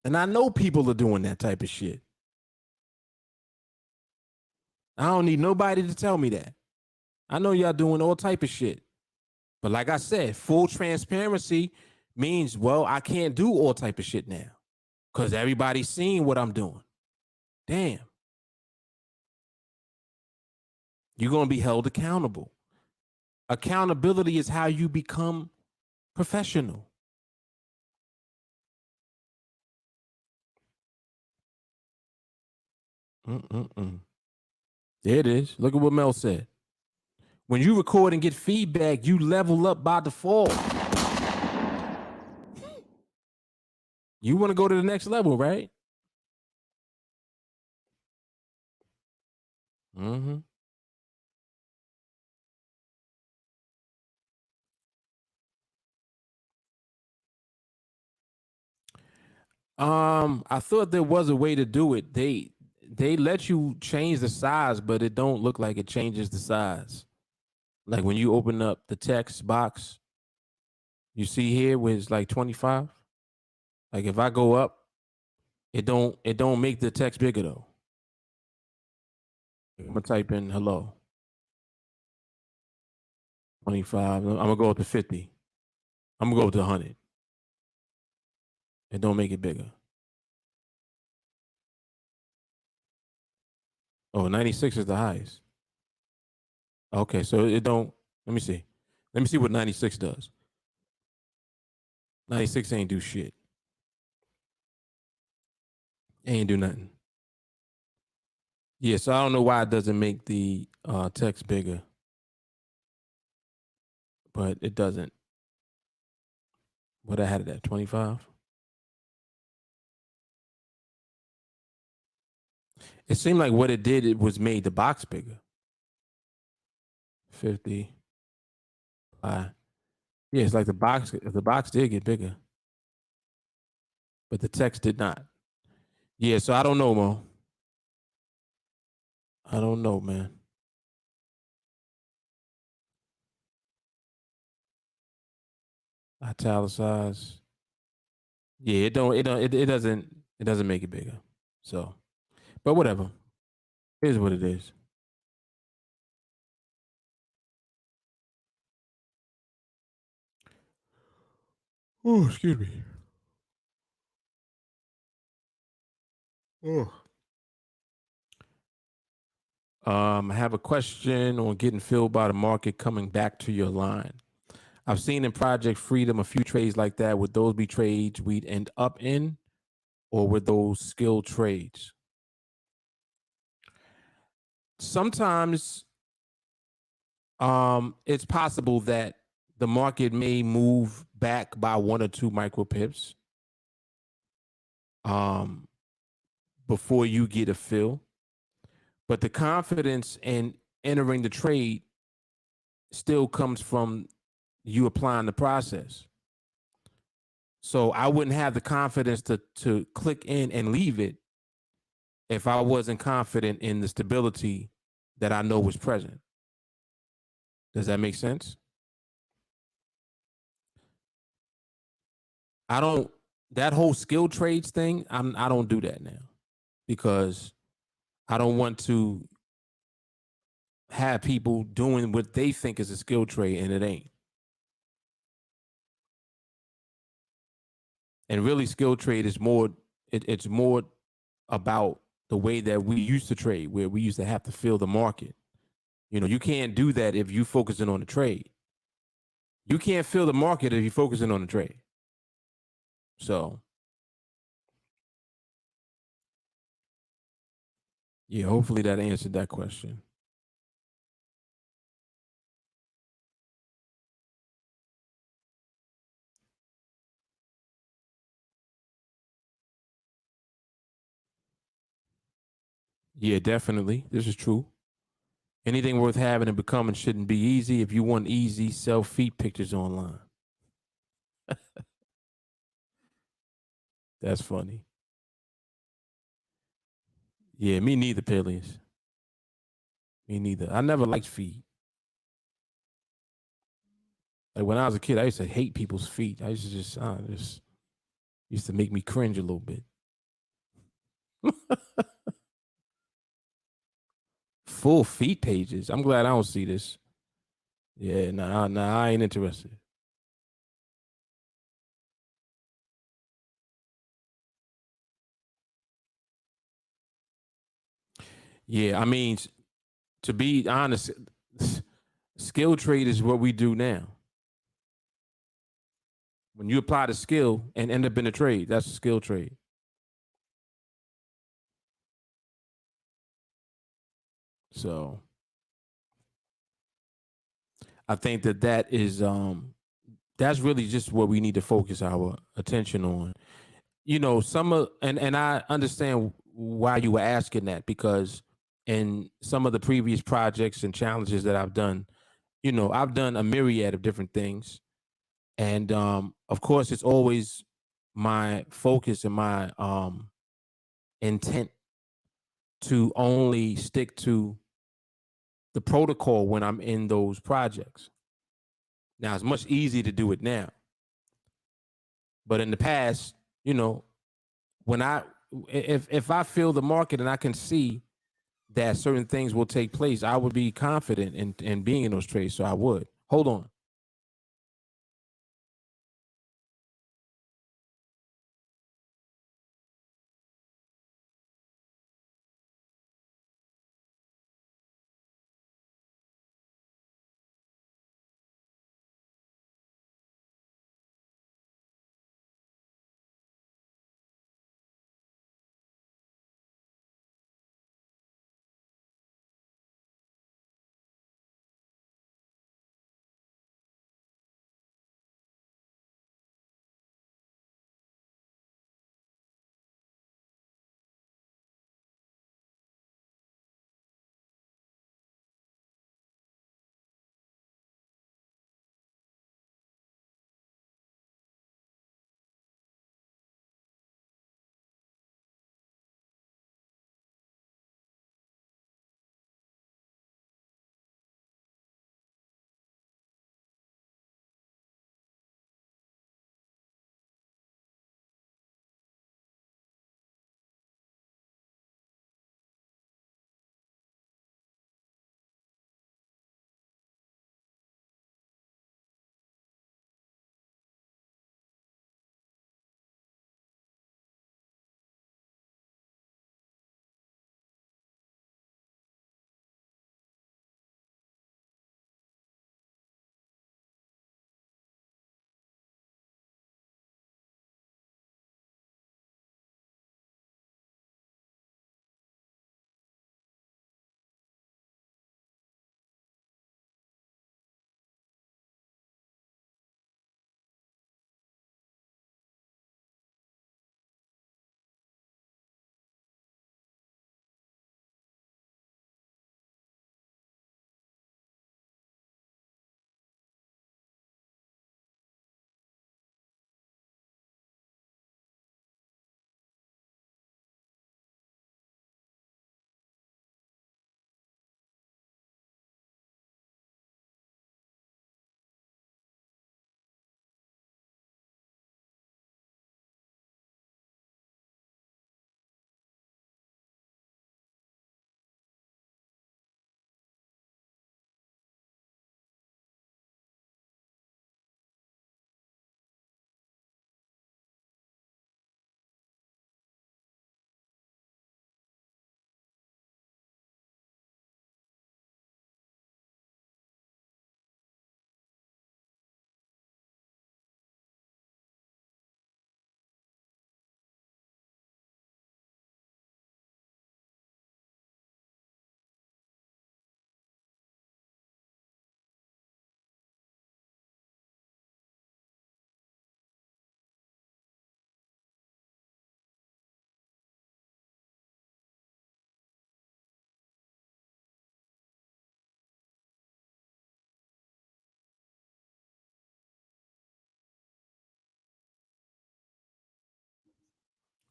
And I know people are doing that type of shit. I don't need nobody to tell me that. I know y'all doing all type of shit. But like I said, full transparency means, well, I can't do all type of shit now because everybody's seeing what I'm doing. Damn. You're going to be held accountable. Accountability is how you become professional. There it is. Look at what Mel said. When you record and get feedback, you level up by default. You want to go to the next level, right? Mm-hmm. I thought there was a way to do it. They let you change the size, but it don't look like it changes the size. Like when you open up the text box, you see here where it's like 25. Like if I go up, it don't make the text bigger though. I'm gonna type in hello. 25. I'm gonna go up to 50. I'm gonna go up to 100. It don't make it bigger. Oh, 96 is the highest. Okay, so it don't. Let me see. Let me see what 96 does. 96 ain't do shit. Ain't do nothing. Yeah, so I don't know why it doesn't make the text bigger, but it doesn't. What I had it at 25. It seemed like what it did, it was made the box bigger. 50. Yeah, it's like the box did get bigger, but the text did not. Yeah, so I don't know, Mo. I don't know, man. Italicize. Yeah, it doesn't make it bigger. So, but whatever. Here's what it is. Oh, excuse me. Oh. I have a question on getting filled by the market coming back to your line. I've seen in Project Freedom a few trades like that. Would those be trades we'd end up in, or were those skill trades? Sometimes it's possible that the market may move back by 1 or 2 micro pips before you get a fill. But the confidence in entering the trade still comes from you applying the process. So I wouldn't have the confidence to click in and leave it if I wasn't confident in the stability that I know was present. Does that make sense? I don't, that whole skill trades thing, I don't do that now because I don't want to have people doing what they think is a skill trade and it ain't. And really skill trade is more, it's more about the way that we used to trade, where we used to have to fill the market. You know, you can't do that if you're focusing on the trade. You can't fill the market if you're focusing on the trade. So, yeah, hopefully that answered that question. Yeah, definitely. This is true. Anything worth having and becoming shouldn't be easy. If you want easy, sell feet pictures online. That's funny. Yeah, me neither, Pillies. Me neither. I never liked feet. Like when I was a kid, I used to hate people's feet. I used to just used to make me cringe a little bit. Full feet pages. I'm glad I don't see this. Yeah, nah, I ain't interested. Yeah, I mean, to be honest, skill trade is what we do now. When you apply the skill and end up in a trade, that's a skill trade. So I think that is that's really just what we need to focus our attention on. You know, some of and I understand why you were asking that because in some of the previous projects and challenges that I've done, you know, I've done a myriad of different things. And of course, it's always my focus and my intent to only stick to the protocol when I'm in those projects. Now, it's much easier to do it now. But in the past, you know, when if I feel the market and I can see that certain things will take place, I would be confident in being in those trades. So I would. Hold on.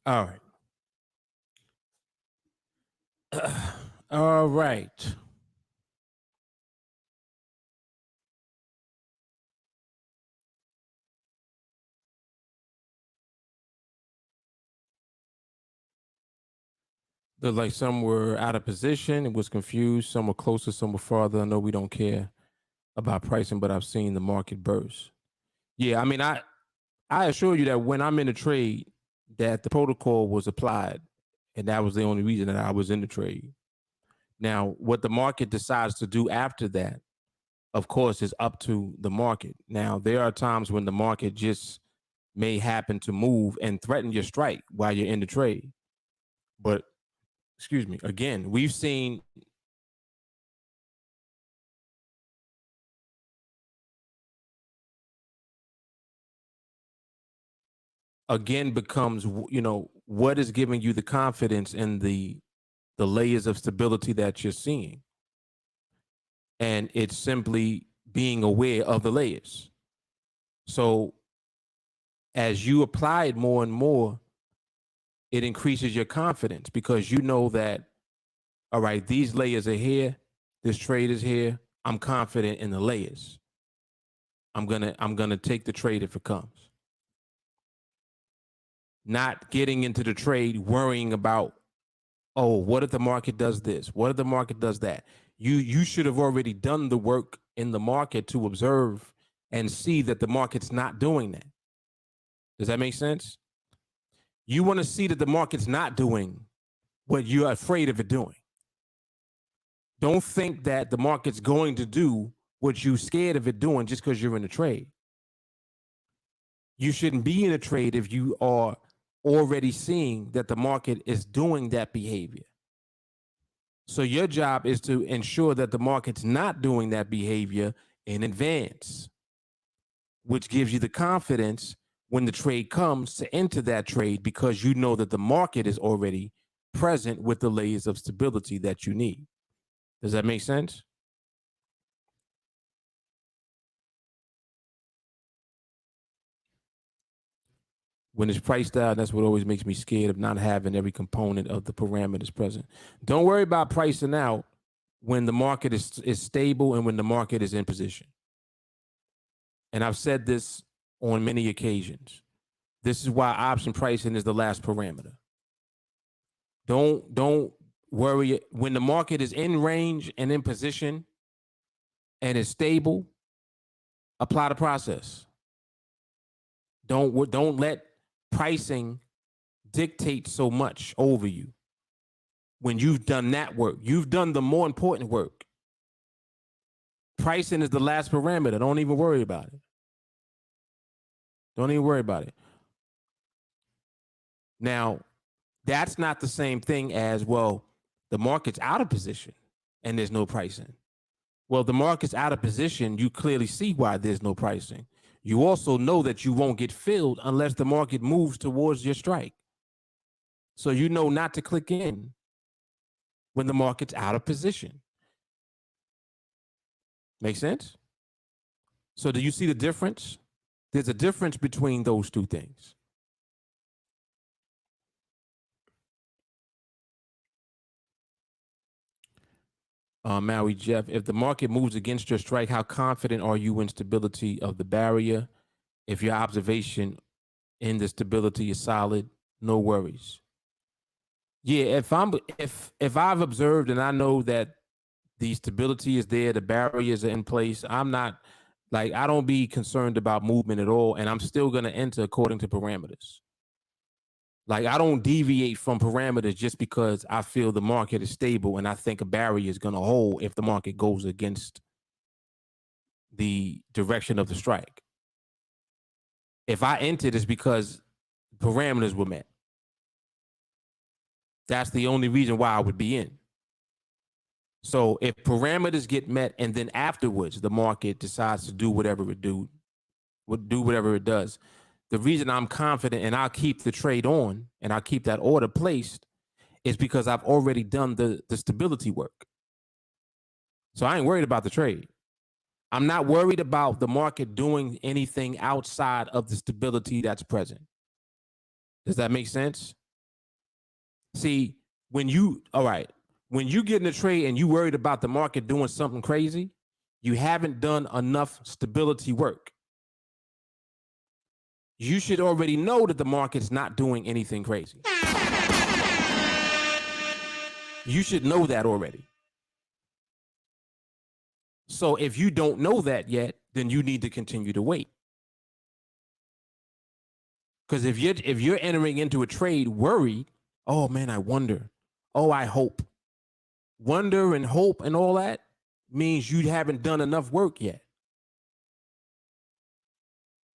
All right. All right. They're like some were out of position, it was confused, some were closer, some were farther. I know we don't care about pricing, but I've seen the market burst. Yeah, I mean, I assure you that when I'm in a trade, that the protocol was applied, and that was the only reason that I was in the trade. Now, what the market decides to do after that, of course, is up to the market. Now, there are times when the market just may happen to move and threaten your strike while you're in the trade. But excuse me, again, we've seen again becomes, you know, what is giving you the confidence in the layers of stability that you're seeing, and it's simply being aware of the layers. So as you apply it more and more, it increases your confidence because you know that, all right, these layers are here, this trade is here. I'm confident in the layers. I'm gonna take the trade if it comes. Not getting into the trade worrying about, oh, what if the market does this? What if the market does that? You should have already done the work in the market to observe and see that the market's not doing that. Does that make sense? You want to see that the market's not doing what you're afraid of it doing. Don't think that the market's going to do what you're scared of it doing just because you're in a trade. You shouldn't be in a trade if you are already seeing that the market is doing that behavior. So your job is to ensure that the market's not doing that behavior in advance, which gives you the confidence when the trade comes to enter that trade because you know that the market is already present with the layers of stability that you need. Does that make sense? When it's priced out, that's what always makes me scared of not having every component of the parameters present. Don't worry about pricing out when the market is stable and when the market is in position. And I've said this on many occasions. This is why option pricing is the last parameter. Don't worry when the market is in range and in position and is stable. Apply the process. Don't let pricing dictate so much over you. When you've done that work, you've done the more important work. Pricing is the last parameter. Don't even worry about it. Don't even worry about it. Now, that's not the same thing as, well, the market's out of position and there's no pricing. Well, the market's out of position. You clearly see why there's no pricing. You also know that you won't get filled unless the market moves towards your strike. So you know not to click in when the market's out of position. Make sense? So do you see the difference? There's a difference between those two things. Maui Jeff, if the market moves against your strike, how confident are you in stability of the barrier? If your observation in the stability is solid, no worries. Yeah, if I've observed and I know that the stability is there, the barriers are in place, I'm not like, I don't be concerned about movement at all, and I'm still going to enter according to parameters. Like, I don't deviate from parameters just because I feel the market is stable and I think a barrier is going to hold if the market goes against the direction of the strike. If I entered, it's because parameters were met. That's the only reason why I would be in. So if parameters get met and then afterwards the market decides to do whatever it does, the reason I'm confident and I'll keep the trade on and I'll keep that order placed is because I've already done the stability work. So I ain't worried about the trade. I'm not worried about the market doing anything outside of the stability that's present. Does that make sense? See, when you get in a trade and you worried about the market doing something crazy, you haven't done enough stability work. You should already know that the market's not doing anything crazy. You should know that already. So if you don't know that yet, then you need to continue to wait. Because if you're entering into a trade worried, oh man, I wonder, oh, I hope. Wonder and hope and all that means you haven't done enough work yet.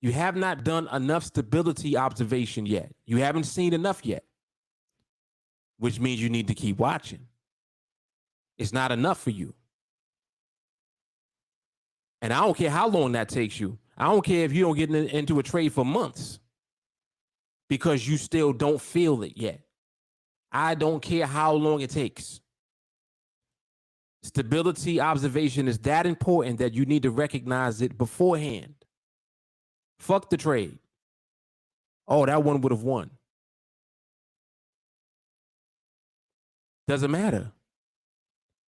You have not done enough stability observation yet. You haven't seen enough yet, which means you need to keep watching. It's not enough for you. And I don't care how long that takes you. I don't care if you don't get into a trade for months because you still don't feel it yet. I don't care how long it takes. Stability observation is that important that you need to recognize it beforehand. Fuck the trade. Oh, that one would have won. Doesn't matter.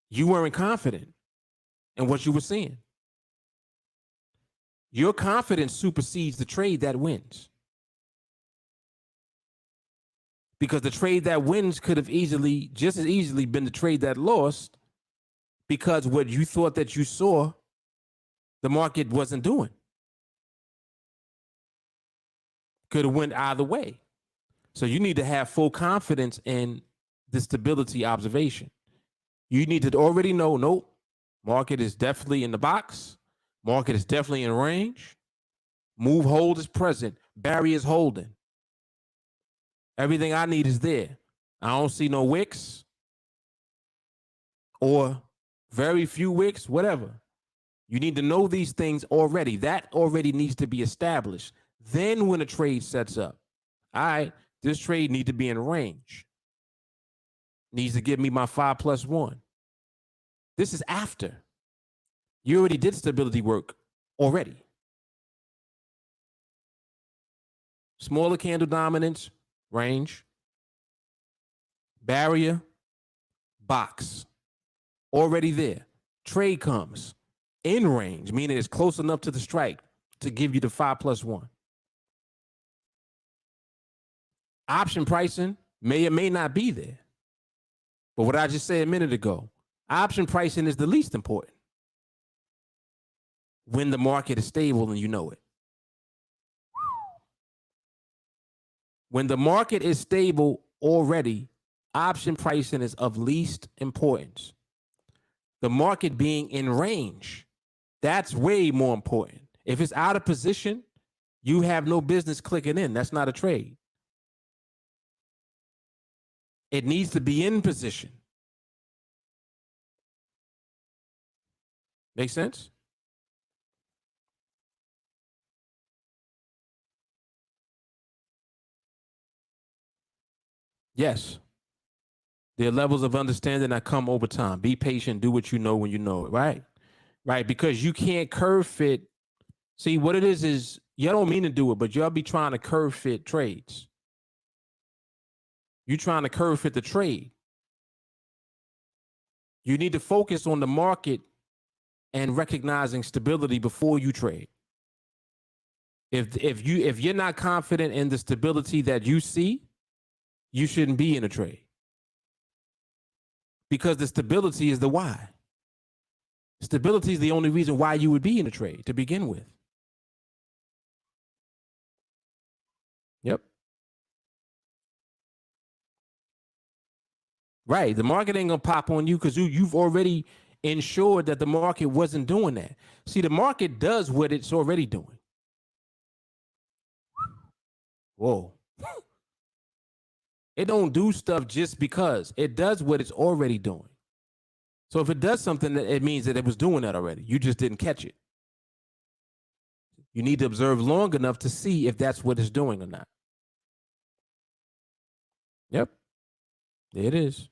You weren't confident in what you were seeing. Your confidence supersedes the trade that wins. Because the trade that wins could have just as easily been the trade that lost, because what you thought that you saw, the market wasn't doing. Could have went either way. So you need to have full confidence in the stability observation. You need to already know, nope, market is definitely in the box. Market is definitely in range. Move hold is present. Barrier is holding. Everything I need is there. I don't see no wicks or very few wicks, whatever. You need to know these things already. That already needs to be established. Then when a trade sets up, all right, this trade needs to be in range. Needs to give me my 5+1. This is after. You already did stability work already. Smaller candle dominance, range. Barrier, box. Already there. Trade comes in range, meaning it's close enough to the strike to give you the 5+1. Option pricing may or may not be there. But what I just said a minute ago, option pricing is the least important when the market is stable and you know it. When the market is stable already, option pricing is of least importance. The market being in range, that's way more important. If it's out of position, you have no business clicking in. That's not a trade. It needs to be in position. Make sense? Yes. There are levels of understanding that come over time. Be patient, do what you know when you know it, right? Right, because you can't curve fit. See, what it is you don't mean to do it, but y'all be trying to curve fit trades. You're trying to curve fit the trade. You need to focus on the market and recognizing stability before you trade. If you're not confident in the stability that you see, you shouldn't be in a trade. Because the stability is the why. Stability is the only reason why you would be in a trade to begin with. Yep. Right. The market ain't gonna pop on you because you've already ensured that the market wasn't doing that. See, the market does what it's already doing. Whoa. It don't do stuff just because. It does what it's already doing. So if it does something, it means that it was doing that already. You just didn't catch it. You need to observe long enough to see if that's what it's doing or not. Yep. There it is.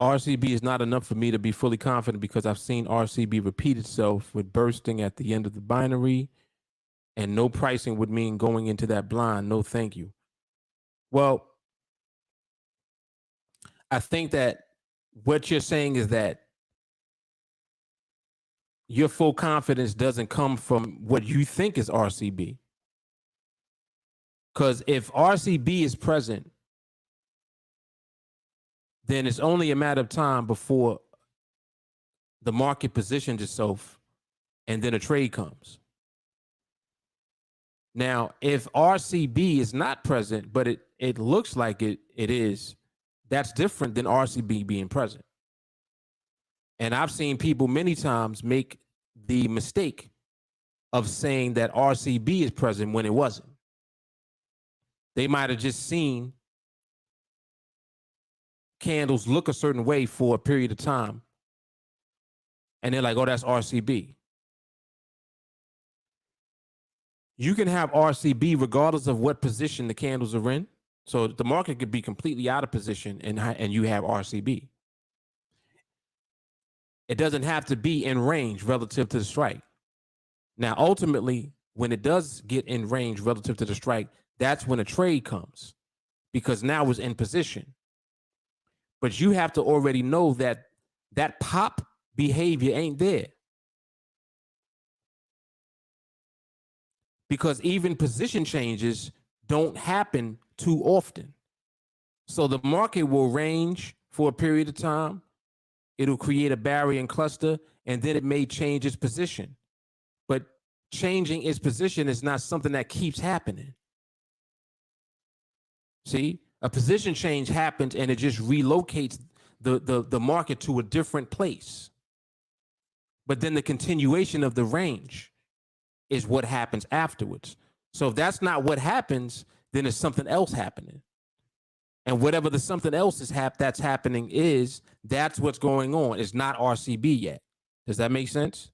RCB is not enough for me to be fully confident because I've seen RCB repeat itself with bursting at the end of the binary, and no pricing would mean going into that blind. No, thank you. Well, I think that what you're saying is that your full confidence doesn't come from what you think is RCB. Because if RCB is present, then it's only a matter of time before the market positions itself and then a trade comes. Now, if RCB is not present, but it looks like it is, that's different than RCB being present. And I've seen people many times make the mistake of saying that RCB is present when it wasn't. They might have just seen candles look a certain way for a period of time, and they're like, oh, that's RCB. You can have RCB regardless of what position the candles are in. So the market could be completely out of position and you have RCB. It doesn't have to be in range relative to the strike. Now, ultimately, when it does get in range relative to the strike, that's when a trade comes, because now it's in position. But you have to already know that that pop behavior ain't there. Because even position changes don't happen too often. So the market will range for a period of time. It'll create a barrier and cluster, and then it may change its position. But changing its position is not something that keeps happening. See, a position change happens and it just relocates the market to a different place. But then the continuation of the range is what happens afterwards. So if that's not what happens, then there's something else happening. And whatever the something else is that's happening is, that's what's going on. It's not RCB yet. Does that make sense?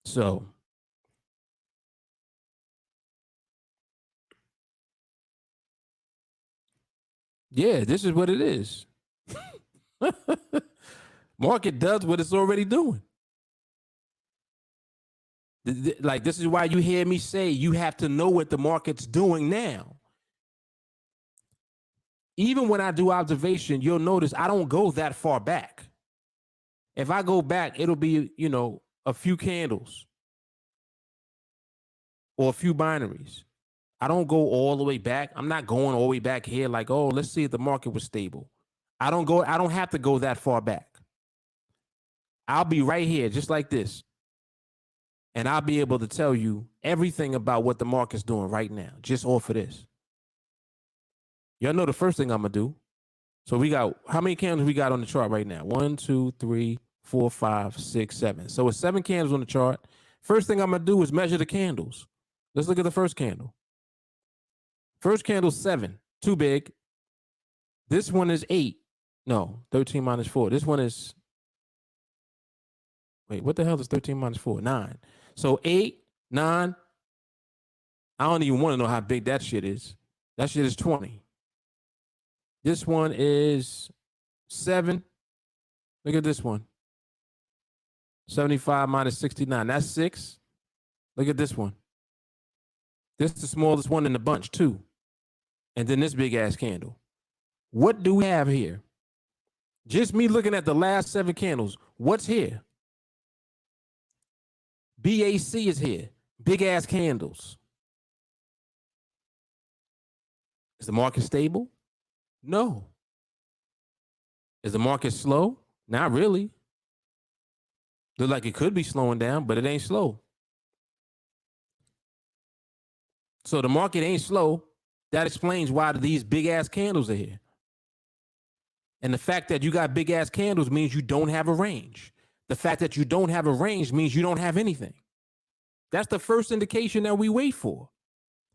So yeah, this is what it is. Market does what it's already doing. Like, this is why you hear me say you have to know what the market's doing now. Even when I do observation, you'll notice I don't go that far back. If I go back, it'll be, you know, a few candles or a few binaries. I don't go all the way back. I'm not going all the way back here like, oh, let's see if the market was stable. I don't have to go that far back. I'll be right here just like this. And I'll be able to tell you everything about what the market's doing right now, just off of this. Y'all know the first thing I'm going to do. So we got, how many candles we got on the chart right now? 1, 2, 3, 4, 5, 6, 7. So it's 7 candles on the chart. First thing I'm going to do is measure the candles. Let's look at the first candle. First candle, 7, too big. This one is 8. No, 13 minus 4. This one is, wait, what the hell is 13 minus 4? 9. So 8, 9. I don't even want to know how big that shit is. That shit is 20. This one is 7. Look at this one. 75 minus 69. That's 6. Look at this one. This is the smallest one in the bunch, too. And then this big ass candle. What do we have here? Just me looking at the last 7 candles. What's here? BAC is here. Big ass candles. Is the market stable? No. Is the market slow? Not really. Look like it could be slowing down, but it ain't slow. So the market ain't slow. That explains why these big ass candles are here. And the fact that you got big ass candles means you don't have a range. The fact that you don't have a range means you don't have anything. That's the first indication that we wait for.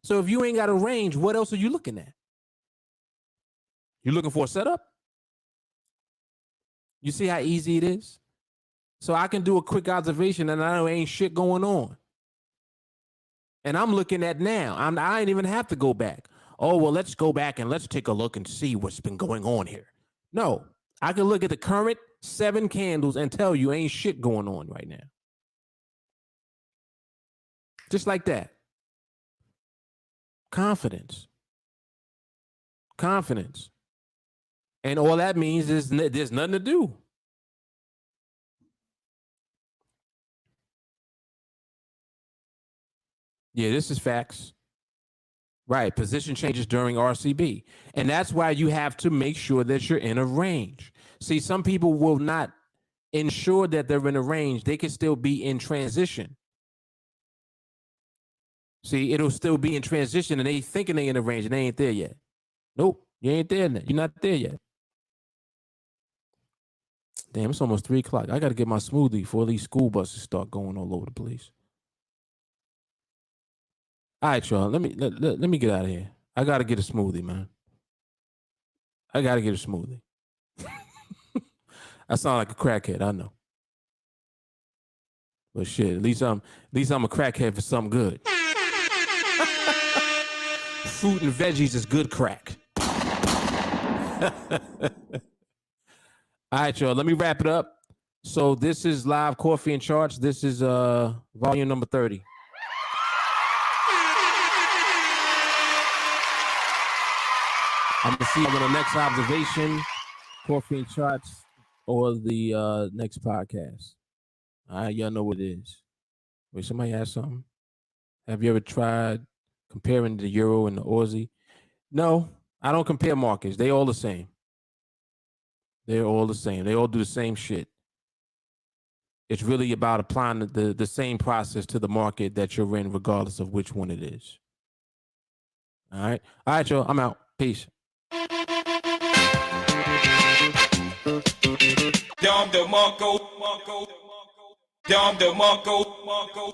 So if you ain't got a range, what else are you looking at? You looking for a setup? You see how easy it is? So I can do a quick observation and I know ain't shit going on. And I'm looking at now. I ain't even have to go back. Oh, well, let's go back and let's take a look and see what's been going on here. No, I can look at the current 7 candles and tell you ain't shit going on right now. Just like that. Confidence. Confidence. And all that means is there's nothing to do. Yeah, this is facts. Right, position changes during RCB. And that's why you have to make sure that you're in a range. See, some people will not ensure that they're in a range. They can still be in transition. See, it'll still be in transition and they thinking they in a range and they ain't there yet. Nope, you ain't there yet. You're not there yet. Damn, it's almost 3 o'clock. I got to get my smoothie before these school buses start going all over the place. All right, y'all. Let me get out of here. I gotta get a smoothie, man. I gotta get a smoothie. I sound like a crackhead, I know. But shit, at least I'm a crackhead for something good. Fruit and veggies is good crack. All right, y'all. Let me wrap it up. So this is live coffee and charts. This is volume number 30. I'm gonna see you on the next observation, coffee and charts, or the next podcast. All right, y'all know what it is. Wait, somebody asked something. Have you ever tried comparing the euro and the Aussie? No, I don't compare markets. They all the same. They're all the same. They all do the same shit. It's really about applying the same process to the market that you're in, regardless of which one it is. All right, y'all. I'm out. Peace. Dom DeMarco, Dom DeMarco.